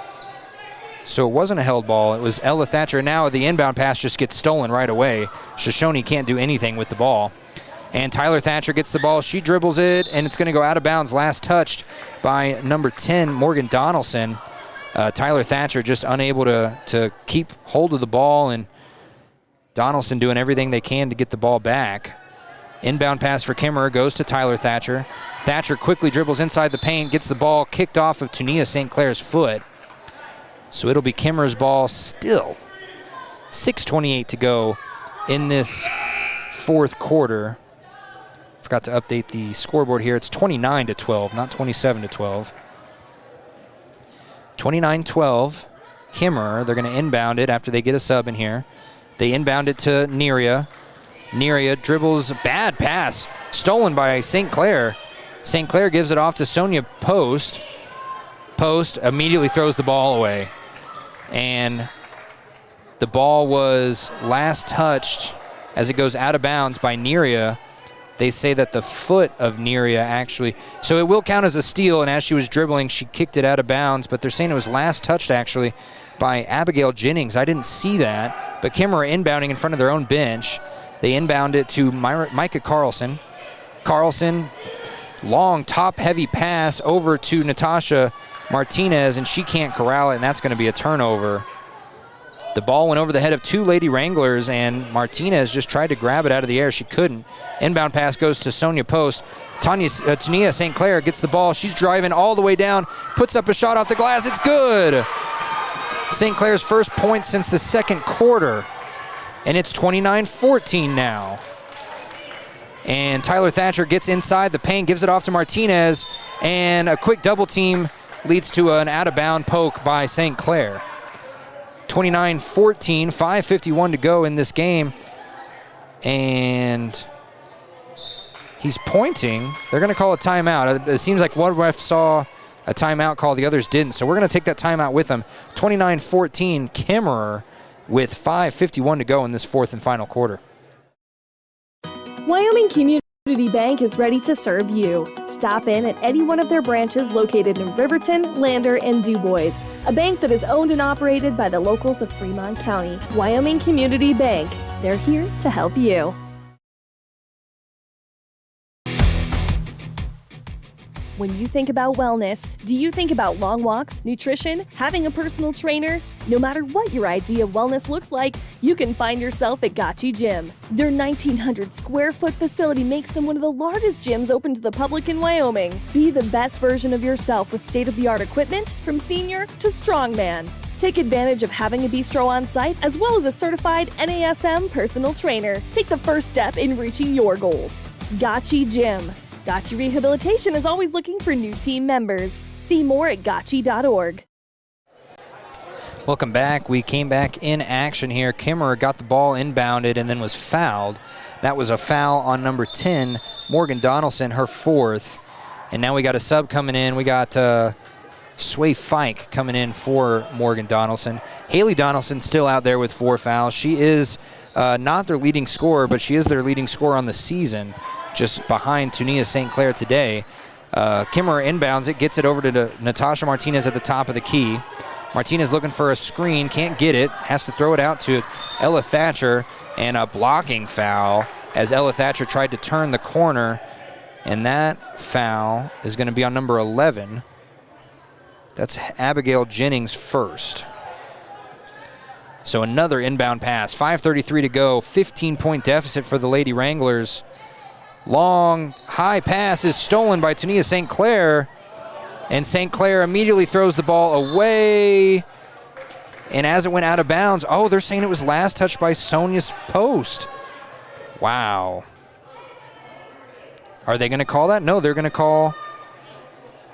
So it wasn't a held ball, it was Ella Thatcher. Now the inbound pass just gets stolen right away. Shoshoni can't do anything with the ball. And Tyler Thatcher gets the ball. She dribbles it, and it's going to go out of bounds. Last touched by number 10, Morgan Donaldson. Tyler Thatcher just unable to keep hold of the ball, and Donaldson doing everything they can to get the ball back. Inbound pass for Kemmerer goes to Tyler Thatcher. Thatcher quickly dribbles inside the paint, gets the ball kicked off of Tunia St. Clair's foot. So it'll be Kemmerer's ball still. 6:28 to go in this 4th quarter. Forgot to update the scoreboard here. It's 29-12, not 27-12. 29-12, Kemmerer. They're going to inbound it after they get a sub in here. They inbound it to Neria. Neria dribbles, bad pass, stolen by St. Clair. St. Clair gives it off to Sonia Post. Post immediately throws the ball away. And the ball was last touched as it goes out of bounds by Neria. They say that the foot of Neria actually, so it will count as a steal, and as she was dribbling, she kicked it out of bounds, but they're saying it was last touched actually by Abigail Jennings. I didn't see that, but Kemmerer inbounding in front of their own bench. They inbound it to Micah Carlson. Carlson, long top-heavy pass over to Natasha Martinez, and she can't corral it, and that's going to be a turnover. The ball went over the head of 2 Lady Wranglers, and Martinez just tried to grab it out of the air. She couldn't. Inbound pass goes to Sonia Post. Tunia St. Clair gets the ball. She's driving all the way down, puts up a shot off the glass. It's good. St. Clair's first point since the 2nd quarter, and it's 29-14 now. And Tyler Thatcher gets inside the paint, gives it off to Martinez, and a quick double team leads to an out-of-bound poke by St. Clair. 29-14, 5:51 to go in this game. And he's pointing. They're going to call a timeout. It seems like one ref saw a timeout call, the others didn't. So we're going to take that timeout with them. 29-14, Kemmerer with 5:51 to go in this 4th and final quarter. Wyoming Community Bank is ready to serve you. Stop in at any one of their branches located in Riverton, Lander, and DuBois. A bank that is owned and operated by the locals of Fremont County. Wyoming Community Bank. They're here to help you. When you think about wellness, do you think about long walks, nutrition, having a personal trainer? No matter what your idea of wellness looks like, you can find yourself at Gotchi Gym. Their 1,900 square foot facility makes them one of the largest gyms open to the public in Wyoming. Be the best version of yourself with state-of-the-art equipment from senior to strongman. Take advantage of having a bistro on site as well as a certified NASM personal trainer. Take the first step in reaching your goals. Gotchi Gym. Gotchi Rehabilitation is always looking for new team members. See more at gotchi.org. Welcome back. We came back in action here. Kemmerer got the ball inbounded and then was fouled. That was a foul on number 10, Morgan Donaldson, her 4th. And now we got a sub coming in. We got Sway Fike coming in for Morgan Donaldson. Haley Donaldson still out there with 4 fouls. She is not their leading scorer, but she is their leading scorer on the season, just behind Tunia St. Clair today. Kemmerer inbounds it, gets it over to Natasha Martinez at the top of the key. Martinez looking for a screen, can't get it, has to throw it out to Ella Thatcher, and a blocking foul as Ella Thatcher tried to turn the corner, and that foul is going to be on number 11. That's Abigail Jennings first. So another inbound pass, 5:33 to go, 15-point deficit for the Lady Wranglers. Long, high pass is stolen by Tania St. Clair. And St. Clair immediately throws the ball away. And as it went out of bounds, oh, they're saying it was last touched by Sonia's post. Wow. Are they going to call that? No, they're going to call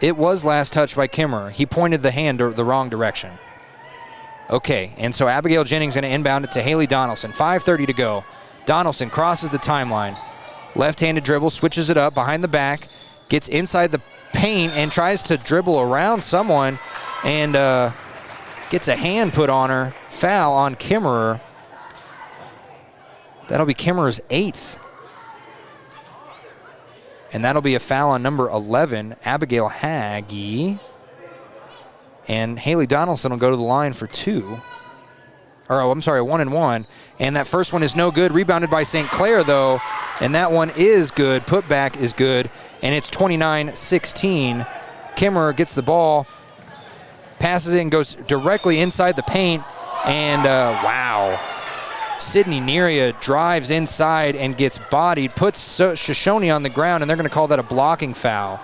it was last touched by Kemmerer. He pointed the hand the wrong direction. Okay, and so Abigail Jennings going to inbound it to Haley Donaldson. 5:30 to go. Donaldson crosses the timeline. Left-handed dribble, switches it up behind the back, gets inside the paint and tries to dribble around someone and gets a hand put on her. Foul on Kemmerer. That'll be Kemmerer's 8th. And that'll be a foul on number 11, Abigail Hagee. And Haley Donaldson will go to the line for 2. Or, oh, I'm sorry, 1 and 1. And that first one is no good. Rebounded by St. Clair, though. And that one is good. Putback is good. And it's 29-16. Kemmerer gets the ball, passes it, and goes directly inside the paint. And, wow. Sydney Neria drives inside and gets bodied, puts Shoshoni on the ground, and they're going to call that a blocking foul.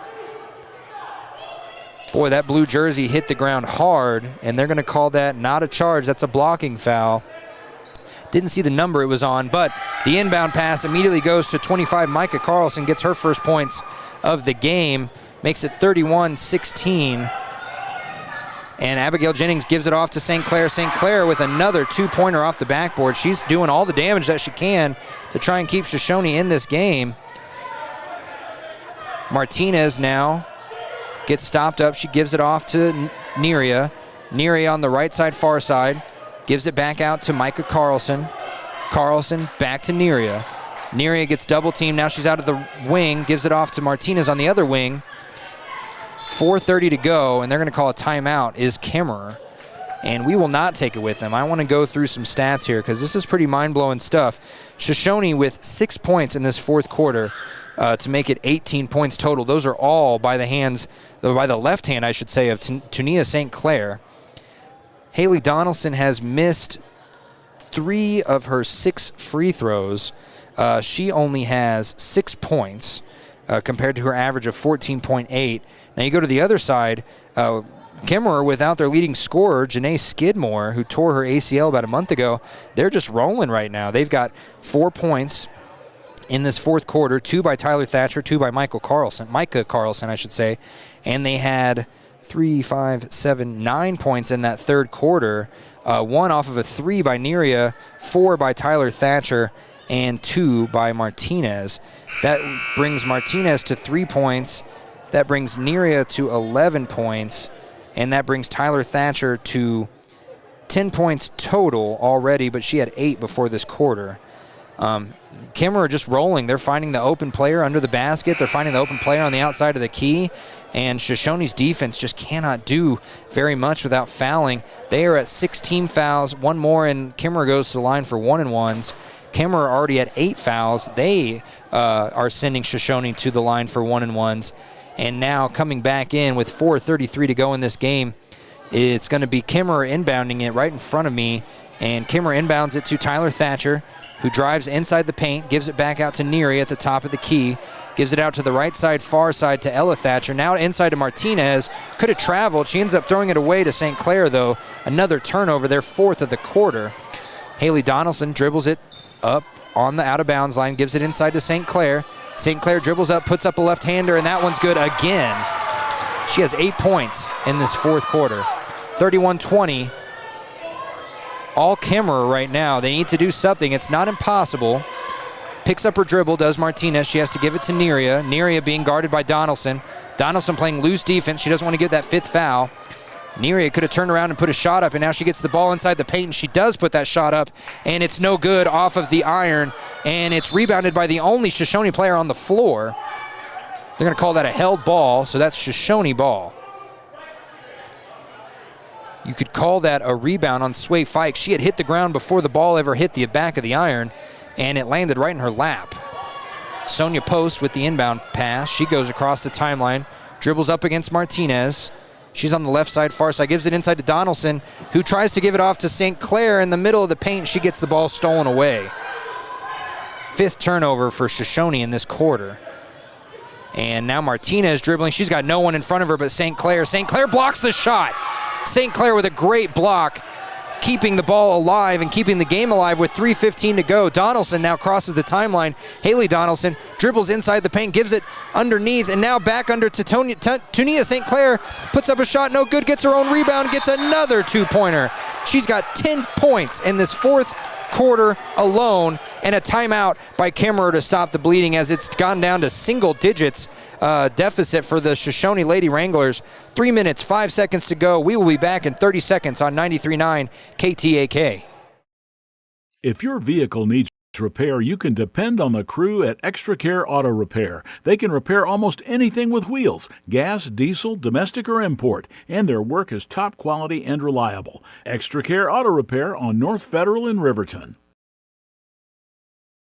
Boy, that blue jersey hit the ground hard, and they're going to call that not a charge. That's a blocking foul. Didn't see the number it was on, but the inbound pass immediately goes to 25. Micah Carlson gets her first points of the game, makes it 31-16. And Abigail Jennings gives it off to St. Clair. St. Clair with another 2-pointer off the backboard. She's doing all the damage that she can to try and keep Shoshoni in this game. Martinez now gets stopped up. She gives it off to Neria. Neria on the right side, far side. Gives it back out to Micah Carlson. Carlson back to Neria. Neria gets double teamed. Now she's out of the wing. Gives it off to Martinez on the other wing. 4:30 to go, and they're going to call a timeout, is Kemmerer. And we will not take it with them. I want to go through some stats here because this is pretty mind-blowing stuff. Shoshoni with 6 points in this fourth quarter to make it 18 points total. Those are all by the left hand, I should say, of Tania St. Clair. Haley Donaldson has missed 3 of her 6 free throws. She only has 6 points compared to her average of 14.8. Now you go to the other side, Kemmerer without their leading scorer, Janae Skidmore, who tore her ACL about a month ago. They're just rolling right now. They've got 4 points in this fourth quarter, 2 by Tyler Thatcher, 2 by Micah Carlson, I should say. And they had 9 points in that third quarter, 1 off of a 3 by Neria, 4 by Tyler Thatcher, and 2 by Martinez. That brings Martinez to 3 points. That brings Neria to 11 points, and that brings Tyler Thatcher to 10 points total already, but she had 8 before this quarter. Kemmerer just rolling. They're finding the open player under the basket. They're finding the open player on the outside of the key, and Shoshoni's defense just cannot do very much without fouling. They are at 16 fouls, 1 more, and Kemmerer goes to the line for 1-and-1s. Kemmerer already at 8 fouls. They are sending Shoshoni to the line for 1-and-1s. And now coming back in with 4:33 to go in this game, it's going to be Kemmerer inbounding it right in front of me. And Kemmerer inbounds it to Tyler Thatcher, who drives inside the paint, gives it back out to Neary at the top of the key, gives it out to the right side, far side to Ella Thatcher. Now inside to Martinez. Could have traveled. She ends up throwing it away to St. Clair, though. Another turnover, their 4th of the quarter. Haley Donaldson dribbles it up on the out-of-bounds line, gives it inside to St. Clair. St. Clair dribbles up, puts up a left-hander, and that one's good again. She has 8 points in this fourth quarter. 31-20. All Kemmerer right now. They need to do something. It's not impossible. Picks up her dribble, does Martinez. She has to give it to Neria. Neria being guarded by Donaldson. Donaldson playing loose defense. She doesn't want to get that 5th foul. Neria could have turned around and put a shot up, and now she gets the ball inside the paint, and she does put that shot up, and it's no good off of the iron, and it's rebounded by the only Shoshoni player on the floor. They're going to call that a held ball, so that's Shoshoni ball. You could call that a rebound on Sway Fike. She had hit the ground before the ball ever hit the back of the iron, and it landed right in her lap. Sonia Post with the inbound pass. She goes across the timeline, dribbles up against Martinez. She's on the left side, far side, gives it inside to Donaldson, who tries to give it off to St. Clair in the middle of the paint. She gets the ball stolen away. 5th turnover for Shoshoni in this quarter. And now Martinez dribbling. She's got no one in front of her but St. Clair. St. Clair blocks the shot. St. Clair with a great block, keeping the ball alive and keeping the game alive with 3:15 to go. Donaldson now crosses the timeline. Haley Donaldson dribbles inside the paint, gives it underneath, and now back under to Tunia St. Clair. Puts up a shot, no good, gets her own rebound, gets another 2-pointer. She's got 10 points in this 4th quarter alone, and a timeout by Kemmerer to stop the bleeding as it's gone down to single digits deficit for the Shoshone Lady Wranglers. 3 minutes, 5 seconds to go. We will be back in 30 seconds on 93.9 KTAK. If your vehicle needs repair, you can depend on the crew at Extra Care Auto Repair. They can repair almost anything with wheels, gas, diesel, domestic, or import, and their work is top quality and reliable. Extra Care Auto Repair on North Federal in Riverton.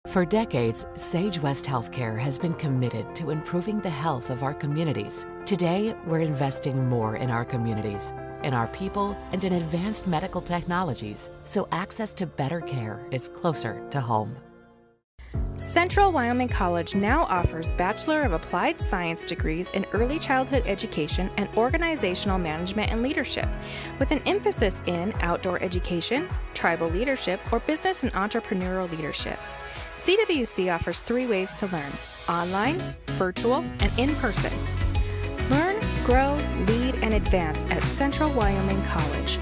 For decades, Sage West Healthcare has been committed to improving the health of our communities. Today, we're investing more in our communities, in our people, and in advanced medical technologies, so access to better care is closer to home. Central Wyoming College now offers Bachelor of Applied Science degrees in Early Childhood Education and Organizational Management and Leadership, with an emphasis in outdoor education, tribal leadership, or business and entrepreneurial leadership. CWC offers 3 ways to learn: online, virtual, and in person. Learn, grow, lead, and advance at Central Wyoming College.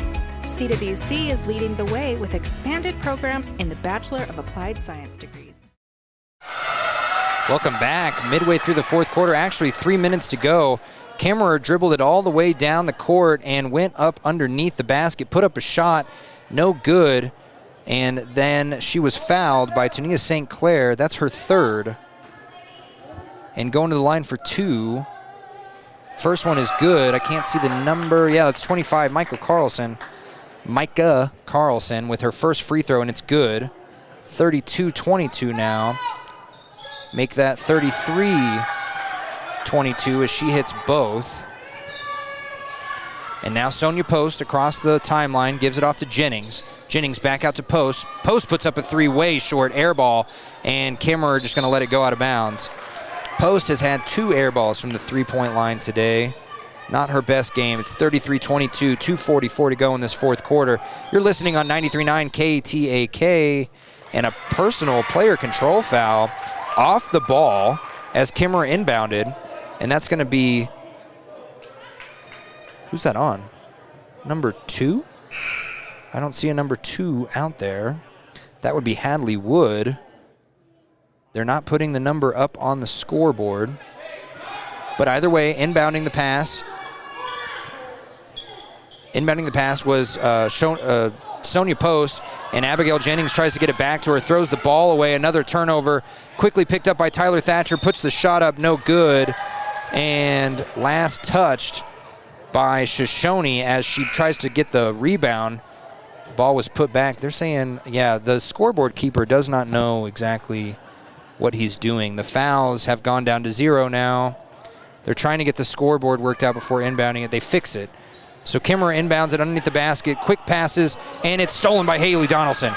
CWC is leading the way with expanded programs in the Bachelor of Applied Science degrees. Welcome back. Midway through the 4th quarter, actually 3 minutes to go. Kemmerer dribbled it all the way down the court and went up underneath the basket, put up a shot, no good, and then she was fouled by Tunia St. Clair. That's her 3rd. And going to the line for 2. First one is good. I can't see the number. Yeah, it's 25, Micah Carlson with her first free throw, and it's good. 32-22 now. Make that 33-22 as she hits both. And now Sonia Post across the timeline, gives it off to Jennings. Jennings back out to Post. Post puts up a 3 way short air ball, and Kemmerer just going to let it go out of bounds. Post has had 2 air balls from the 3-point line today. Not her best game. It's 33-22, 2:44 to go in this 4th quarter. You're listening on 93.9 KTAK, and a personal player control foul off the ball as Kemmerer inbounded, and that's going to be, who's that on? Number 2? I don't see a number 2 out there. That would be Hadley Wood. They're not putting the number up on the scoreboard. But either way, inbounding the pass was Sonia Post, and Abigail Jennings tries to get it back to her, throws the ball away, another turnover, quickly picked up by Tyler Thatcher, puts the shot up, no good, and last touched by Shoshoni as she tries to get the rebound. Ball was put back. They're saying, yeah, the scoreboard keeper does not know exactly what he's doing. The fouls have gone down to 0 now. They're trying to get the scoreboard worked out before inbounding it. They fix it. So Kemmerer inbounds it underneath the basket, quick passes, and it's stolen by Haley Donaldson.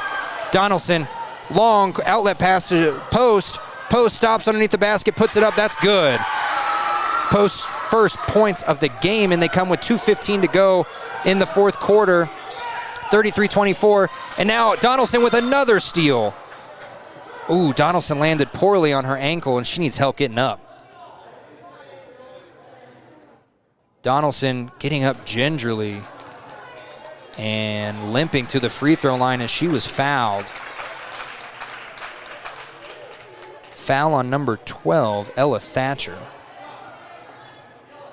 Donaldson, long outlet pass to Post. Post stops underneath the basket, puts it up, that's good. Post's first points of the game, and they come with 2:15 to go in the 4th quarter. 33-24, and now Donaldson with another steal. Ooh, Donaldson landed poorly on her ankle, and she needs help getting up. Donaldson getting up gingerly and limping to the free throw line as she was fouled. Foul on number 12, Ella Thatcher.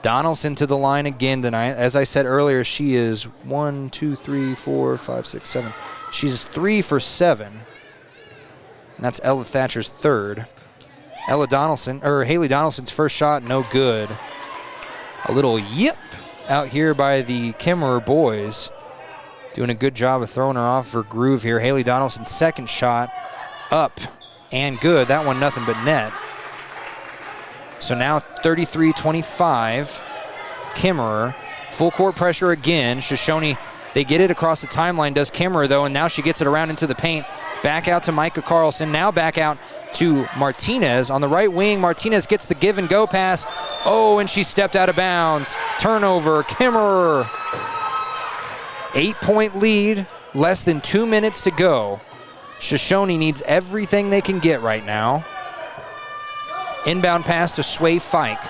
Donaldson to the line again tonight. As I said earlier, she is 1, 2, 3, 4, 5, 6, 7. She's 3 for 7. And that's Ella Thatcher's 3rd. Haley Donaldson's first shot, no good. A little yip out here by the Kemmerer boys. Doing a good job of throwing her off her groove here. Haley Donaldson's second shot up and good. That one nothing but net. So now 33-25, Kemmerer. Full court pressure again. Shoshoni, they get it across the timeline, does Kemmerer though, and now she gets it around into the paint. Back out to Micah Carlson, now back out to Martinez on the right wing. Martinez gets the give and go pass. Oh, and she stepped out of bounds. Turnover, Kemmerer. 8-point lead, less than 2 minutes to go. Shoshoni needs everything they can get right now. Inbound pass to Sway Fike.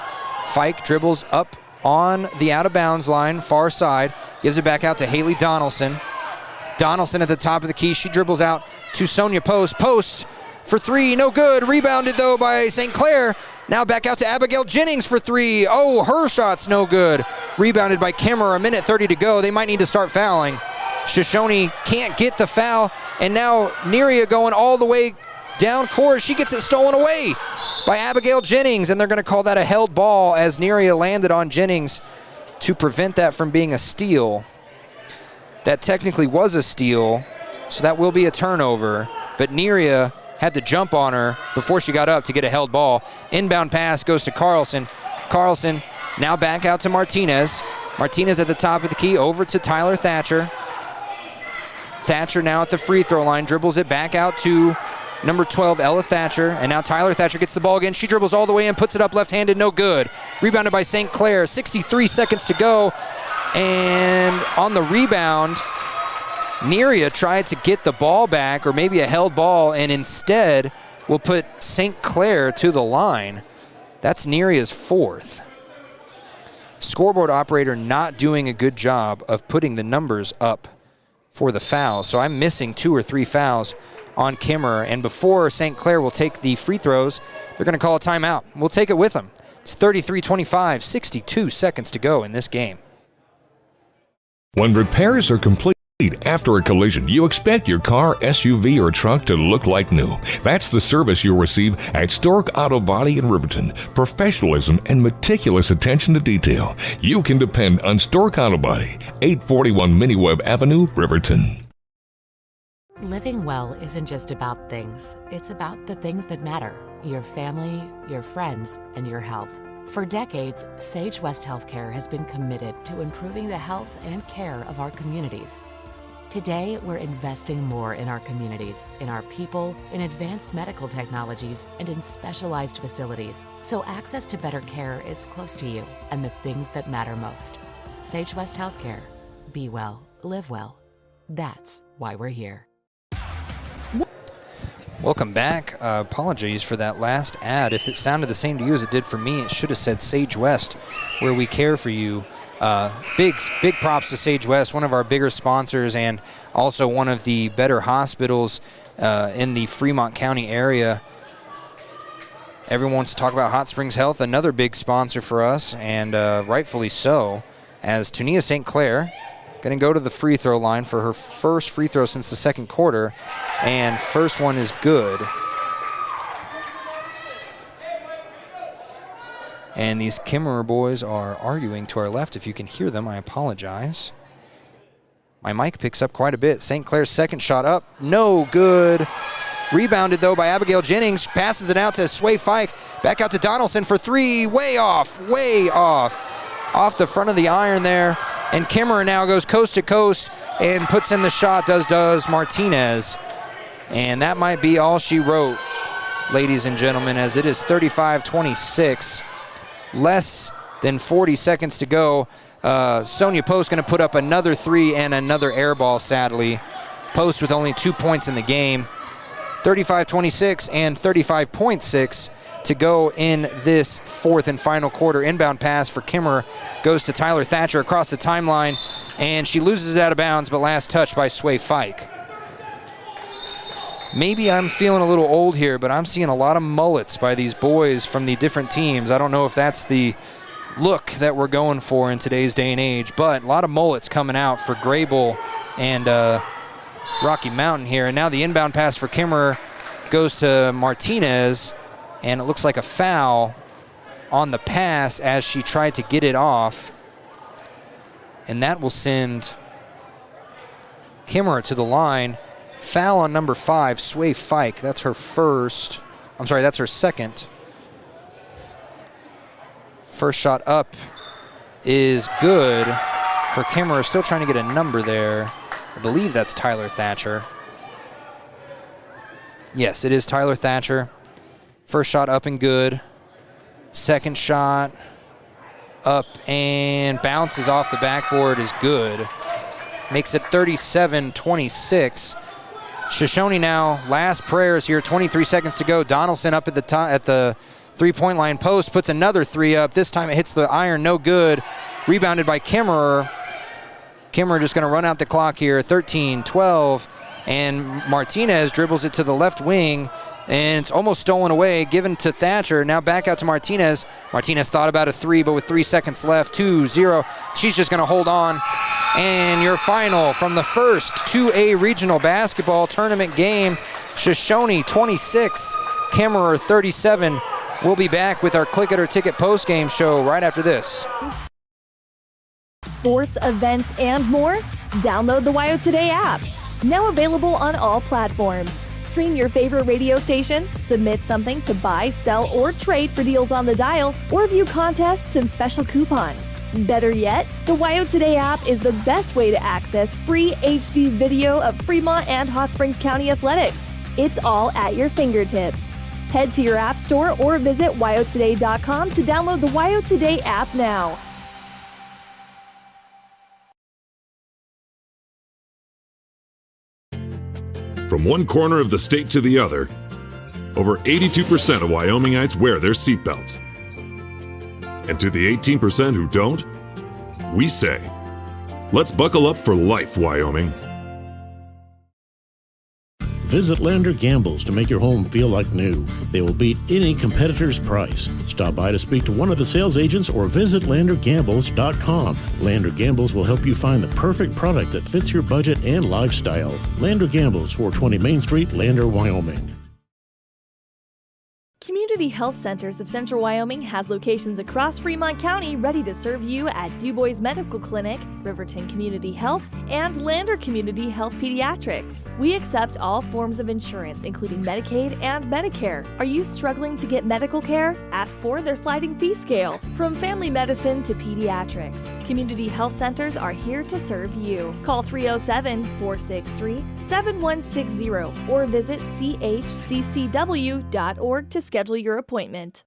Fike dribbles up on the out-of-bounds line, far side, gives it back out to Haley Donaldson. Donaldson at the top of the key. She dribbles out to Sonia Post. Post for three, no good. Rebounded, though, by St. Clair. Now back out to Abigail Jennings for three. Oh, her shot's no good. Rebounded by Kemmerer, a minute 30 to go. They might need to start fouling. Shoshoni can't get the foul, and now Neria going all the way down court. She gets it stolen away by Abigail Jennings, and they're going to call that a held ball as Neria landed on Jennings to prevent that from being a steal. That technically was a steal, so that will be a turnover, but Neria had to jump on her before she got up to get a held ball. Inbound pass goes to Carlson. Carlson now back out to Martinez. Martinez at the top of the key, over to Tyler Thatcher. Thatcher now at the free throw line, dribbles it back out to number 12, Ella Thatcher, and now Tyler Thatcher gets the ball again. She dribbles all the way and puts it up left-handed, no good. Rebounded by St. Clair, 63 seconds to go, and on the rebound, Neria tried to get the ball back, or maybe a held ball, and instead will put St. Clair to the line. That's Neria's fourth. Scoreboard operator not doing a good job of putting the numbers up for the fouls. So I'm missing 2 or 3 fouls on Kemmerer. And before St. Clair will take the free throws, they're going to call a timeout. We'll take it with them. It's 33-25, 62 seconds to go in this game. When repairs are complete after a collision, you expect your car, SUV, or truck to look like new. That's the service you'll receive at Stork Auto Body in Riverton. Professionalism and meticulous attention to detail. You can depend on Stork Auto Body, 841 Miniweb Avenue, Riverton. Living well isn't just about things. It's about the things that matter. Your family, your friends, and your health. For decades, Sage West Healthcare has been committed to improving the health and care of our communities. Today, we're investing more in our communities, in our people, in advanced medical technologies, and in specialized facilities, so access to better care is close to you and the things that matter most. Sage West Healthcare. Be well, live well. That's why we're here. Welcome back. Apologies for that last ad. If it sounded the same to you as it did for me, it should have said Sage West, where we care for you. Big props to Sage West, one of our bigger sponsors and also one of the better hospitals in the Fremont County area. Everyone wants to talk about Hot Springs Health, another big sponsor for us, and rightfully so, as Tunia St. Clair going to go to the free throw line for her first free throw since the second quarter, and first one is good. And these Kemmerer boys are arguing to our left. If you can hear them, I apologize. My mic picks up quite a bit. St. Clair's second shot up, no good. Rebounded, though, by Abigail Jennings. Passes it out to Sway Fike. Back out to Donaldson for three. Way off. Off the front of the iron there. And Kemmerer now goes coast to coast and puts in the shot, does Martinez. And that might be all she wrote, ladies and gentlemen, as it is 35-26. Less than 40 seconds to go. Sonia Post going to put up another three and another air ball, sadly. Post with only 2 points in the game. 35-26 and 35.6 to go in this fourth and final quarter. Inbound pass for Kemmerer goes to Tyler Thatcher across the timeline, and she loses it out of bounds, but last touch by Sway Fike. Maybe I'm feeling a little old here, but I'm seeing a lot of mullets by these boys from the different teams. I don't know if that's the look that we're going for in today's day and age, but a lot of mullets coming out for Grable and Rocky Mountain here. And now the inbound pass for Kemmerer goes to Martinez, and it looks like a foul on the pass as she tried to get it off. And that will send Kemmerer to the line. Foul on number 5, Sway Fike. That's her first. That's her second. First shot up is good for Kemmerer. Still trying to get a number there. I believe that's Tyler Thatcher. Yes, it is Tyler Thatcher. First shot up and good. Second shot up and bounces off the backboard is good. Makes it 37-26. Shoshoni now, last prayers here, 23 seconds to go. Donaldson up at the three-point line post, puts another three up. This time it hits the iron, no good. Rebounded by Kemmerer. Kemmerer just gonna run out the clock here, 13-12. And Martinez dribbles it to the left wing, and it's almost stolen away, given to Thatcher. Now back out to Martinez. Martinez thought about a three, but with 3 seconds left, 2-0. She's just gonna hold on. And your final from the first 2A regional basketball tournament game, Shoshoni 26, Kemmerer 37. We'll be back with our Click It or Ticket postgame show right after this. Sports, events, and more? Download the WYO Today app. Now available on all platforms. Stream your favorite radio station, submit something to buy, sell, or trade for deals on the dial, or view contests and special coupons. Better yet, the WYO Today app is the best way to access free HD video of Fremont and Hot Springs County athletics. It's all at your fingertips. Head to your app store or visit wyotoday.com to download the WYO Today app now. From one corner of the state to the other, over 82% of Wyomingites wear their seatbelts. And to the 18% who don't, we say, let's buckle up for life, Wyoming. Visit Lander Gambles to make your home feel like new. They will beat any competitor's price. Stop by to speak to one of the sales agents or visit LanderGambles.com. Lander Gambles will help you find the perfect product that fits your budget and lifestyle. Lander Gambles, 420 Main Street, Lander, Wyoming. Community Health Centers of Central Wyoming has locations across Fremont County ready to serve you at DuBois Medical Clinic, Riverton Community Health, and Lander Community Health Pediatrics. We accept all forms of insurance, including Medicaid and Medicare. Are you struggling to get medical care? Ask for their sliding fee scale. From family medicine to pediatrics, Community Health Centers are here to serve you. Call 307-463-7160 or visit chccw.org to schedule your appointment.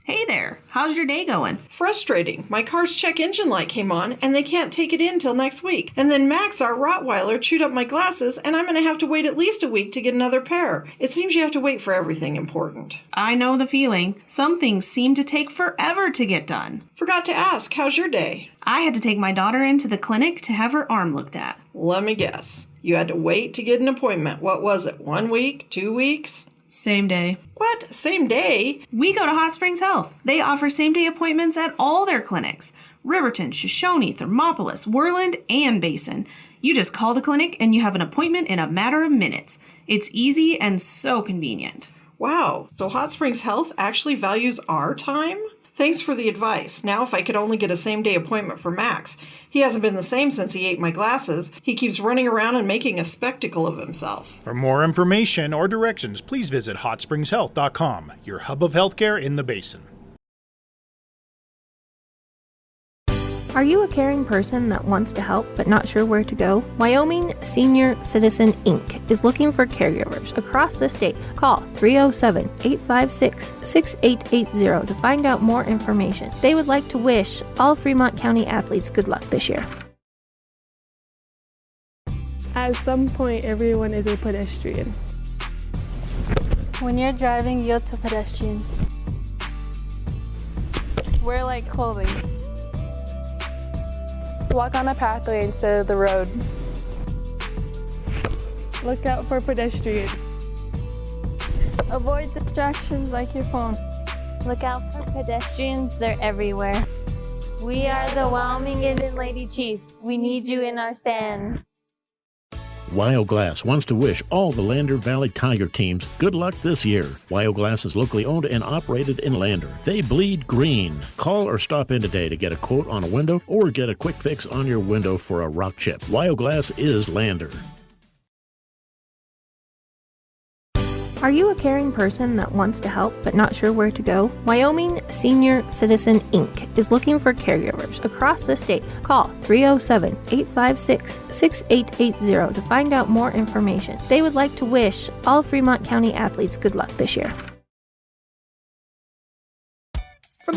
Hey there, how's your day going? Frustrating. My car's check engine light came on and they can't take it in till next week. And then Max, our Rottweiler, chewed up my glasses and I'm going to have to wait at least a week to get another pair. It seems you have to wait for everything important. I know the feeling. Some things seem to take forever to get done. Forgot to ask, how's your day? I had to take my daughter into the clinic to have her arm looked at. Let me guess. You had to wait to get an appointment. What was it, 1 week, 2 weeks? Same day. What? Same day? We go to Hot Springs Health. They offer same-day appointments at all their clinics. Riverton, Shoshoni, Thermopolis, Worland, and Basin. You just call the clinic and you have an appointment in a matter of minutes. It's easy and so convenient. Wow, so Hot Springs Health actually values our time? Thanks for the advice. Now if I could only get a same-day appointment for Max. He hasn't been the same since he ate my glasses. He keeps running around and making a spectacle of himself. For more information or directions, please visit hotspringshealth.com, your hub of healthcare in the Basin. Are you a caring person that wants to help but not sure where to go? Wyoming Senior Citizen Inc. is looking for caregivers across the state. Call 307-856-6880 to find out more information. They would like to wish all Fremont County athletes good luck this year. At some point, everyone is a pedestrian. When you're driving, yield to pedestrians. Wear light clothing. Walk on a pathway instead of the road. Look out for pedestrians. Avoid distractions like your phone. Look out for pedestrians, they're everywhere. We are the Wyoming and Lady Chiefs. We need you in our stands. WYO Glass wants to wish all the Lander Valley Tiger teams good luck this year. WYO Glass is locally owned and operated in Lander. They bleed green. Call or stop in today to get a quote on a window or get a quick fix on your window for a rock chip. WYO Glass is Lander. Are you a caring person that wants to help but not sure where to go? Wyoming Senior Citizen Inc. is looking for caregivers across the state. Call 307-856-6880 to find out more information. They would like to wish all Fremont County athletes good luck this year.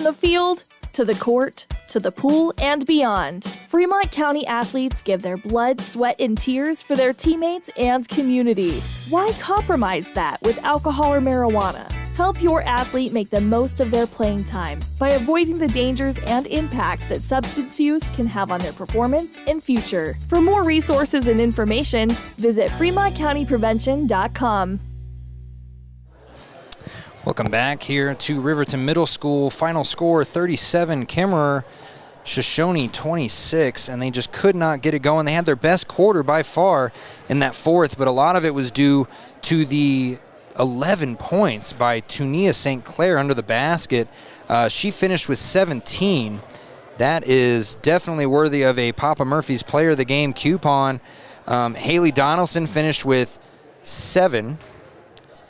From the field, to the court, to the pool, and beyond, Fremont County athletes give their blood, sweat, and tears for their teammates and community. Why compromise that with alcohol or marijuana? Help your athlete make the most of their playing time by avoiding the dangers and impact that substance use can have on their performance and future. For more resources and information, visit FremontCountyPrevention.com. Welcome back here to Riverton Middle School. Final score 37, Kemmerer, Shoshoni 26, and they just could not get it going. They had their best quarter by far in that fourth, but a lot of it was due to the 11 points by Tunia St. Clair under the basket. She finished with 17. That is definitely worthy of a Papa Murphy's Player of the Game coupon. Haley Donaldson finished with 7,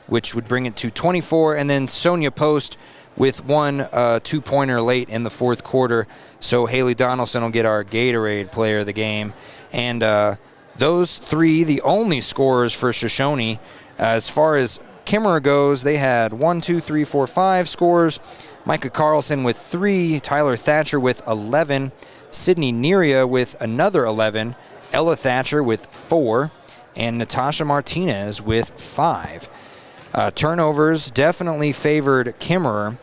which would bring it to 24, and then Sonia Post with one two-pointer late in the fourth quarter. So Haley Donaldson will get our Gatorade Player of the Game. And those three, the only scorers for Shoshoni. As far as Kemmerer goes, they had 5 scorers. Micah Carlson with 3, Tyler Thatcher with 11, Sydney Neria with another 11, Ella Thatcher with 4, and Natasha Martinez with 5. Turnovers definitely favored Kemmerer.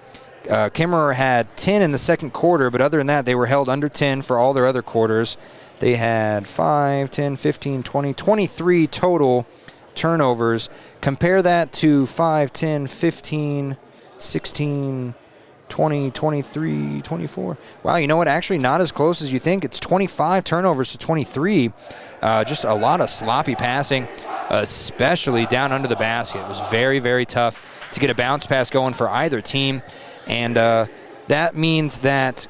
Kemmerer had 10 in the second quarter, but other than that, they were held under 10 for all their other quarters. They had 5, 10, 15, 20, 23 total turnovers. Compare that to 5, 10, 15, 16, 20, 23, 24. Wow, you know what? Actually, not as close as you think. It's 25 turnovers to 23. Just a lot of sloppy passing, especially down under the basket. It was very, very tough to get a bounce pass going for either team. And that means that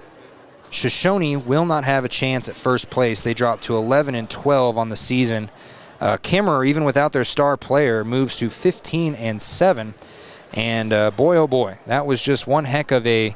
Shoshoni will not have a chance at first place. They dropped to 11-12 on the season. Kemmerer, even without their star player, moves to 15-7. And boy, oh boy, that was just one heck of a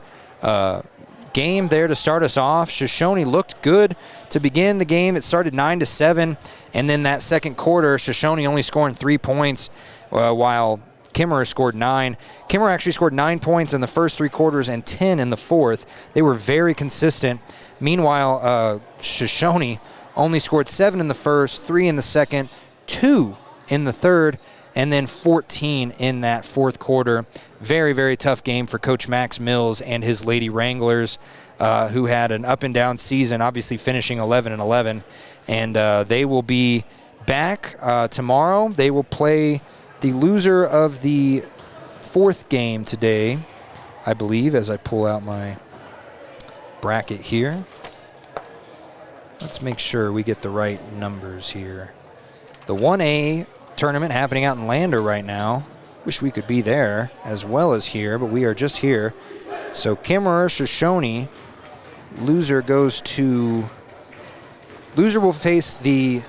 game there to start us off. Shoshoni looked good to begin the game. It started 9-7, and then that second quarter, Shoshoni only scoring 3 points while Kemmerer scored 9. Kemmerer actually scored 9 points in the first 3 quarters and 10 in the fourth. They were very consistent. Meanwhile, Shoshoni only scored 7 in the first, 3 in the second, 2 in the third, and then 14 in that fourth quarter. Very, very tough game for Coach Max Mills and his Lady Wranglers, who had an up-and-down season, obviously finishing 11-11. And they will be back tomorrow. They will play the loser of the fourth game today, I believe, as I pull out my bracket here. Let's make sure we get the right numbers here. The 1A tournament happening out in Lander right now. Wish we could be there as well as here, but we are just here. So Kemmerer, Shoshoni, loser will face the,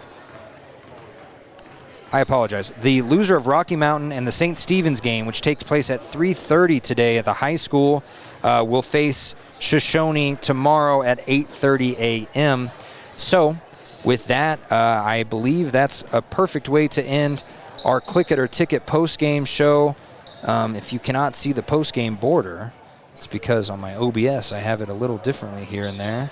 I apologize, the loser of Rocky Mountain and the St. Stephen's game, which takes place at 3:30 today at the high school, will face Shoshoni tomorrow at 8:30 a.m. So with that, I believe that's a perfect way to end our Click It or Ticket post-game show. If you cannot see the post-game border, it's because on my OBS I have it a little differently here and there.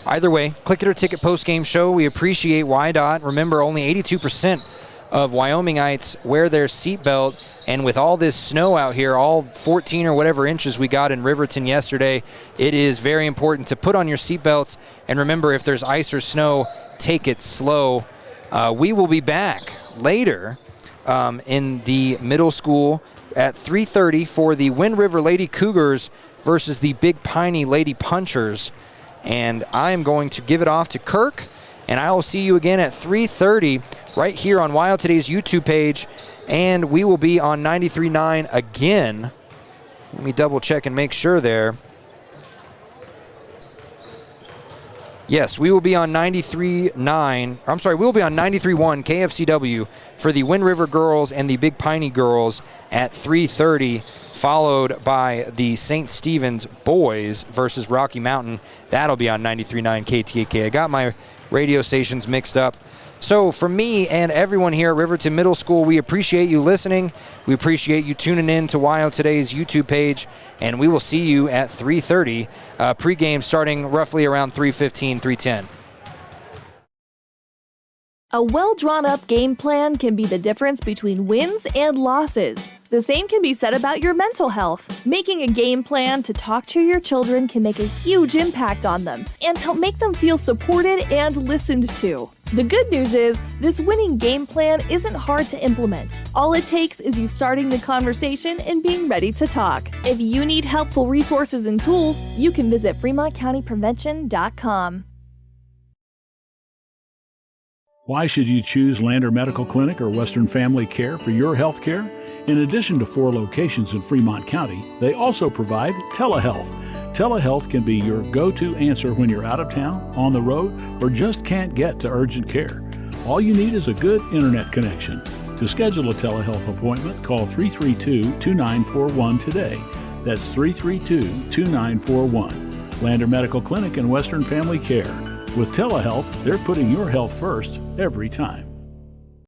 Either way, Click It or Ticket post-game show. We appreciate YDOT. Remember, only 82% of Wyomingites wear their seatbelt. And with all this snow out here, all 14 or whatever inches we got in Riverton yesterday, it is very important to put on your seatbelts. And remember, if there's ice or snow, take it slow. We will be back later in the middle school at 3:30 for the Wind River Lady Cougars versus the Big Piney Lady Punchers. And I am going to give it off to Kirk, and I will see you again at 3:30 right here on Wild Today's YouTube page. And we will be on 93.9 again. Let me double check and make sure there. Yes, we will be on 93.9. I'm sorry, we'll be on 93.1 KFCW for the Wind River girls and the Big Piney girls at 3:30, followed by the St. Stephen's boys versus Rocky Mountain. That'll be on 93.9 KTAK. I got my radio stations mixed up. So for me and everyone here at Riverton Middle School, we appreciate you listening. We appreciate you tuning in to WYO Today's YouTube page, and we will see you at 3:30, pregame starting roughly around 3:15, 3:10. A well-drawn-up game plan can be the difference between wins and losses. The same can be said about your mental health. Making a game plan to talk to your children can make a huge impact on them and help make them feel supported and listened to. The good news is, this winning game plan isn't hard to implement. All it takes is you starting the conversation and being ready to talk. If you need helpful resources and tools, you can visit FremontCountyPrevention.com. Why should you choose Lander Medical Clinic or Western Family Care for your health care? In addition to 4 locations in Fremont County, they also provide telehealth. Telehealth can be your go-to answer when you're out of town, on the road, or just can't get to urgent care. All you need is a good internet connection. To schedule a telehealth appointment, call 332-2941 today. That's 332-2941. Lander Medical Clinic and Western Family Care. With telehealth, they're putting your health first every time.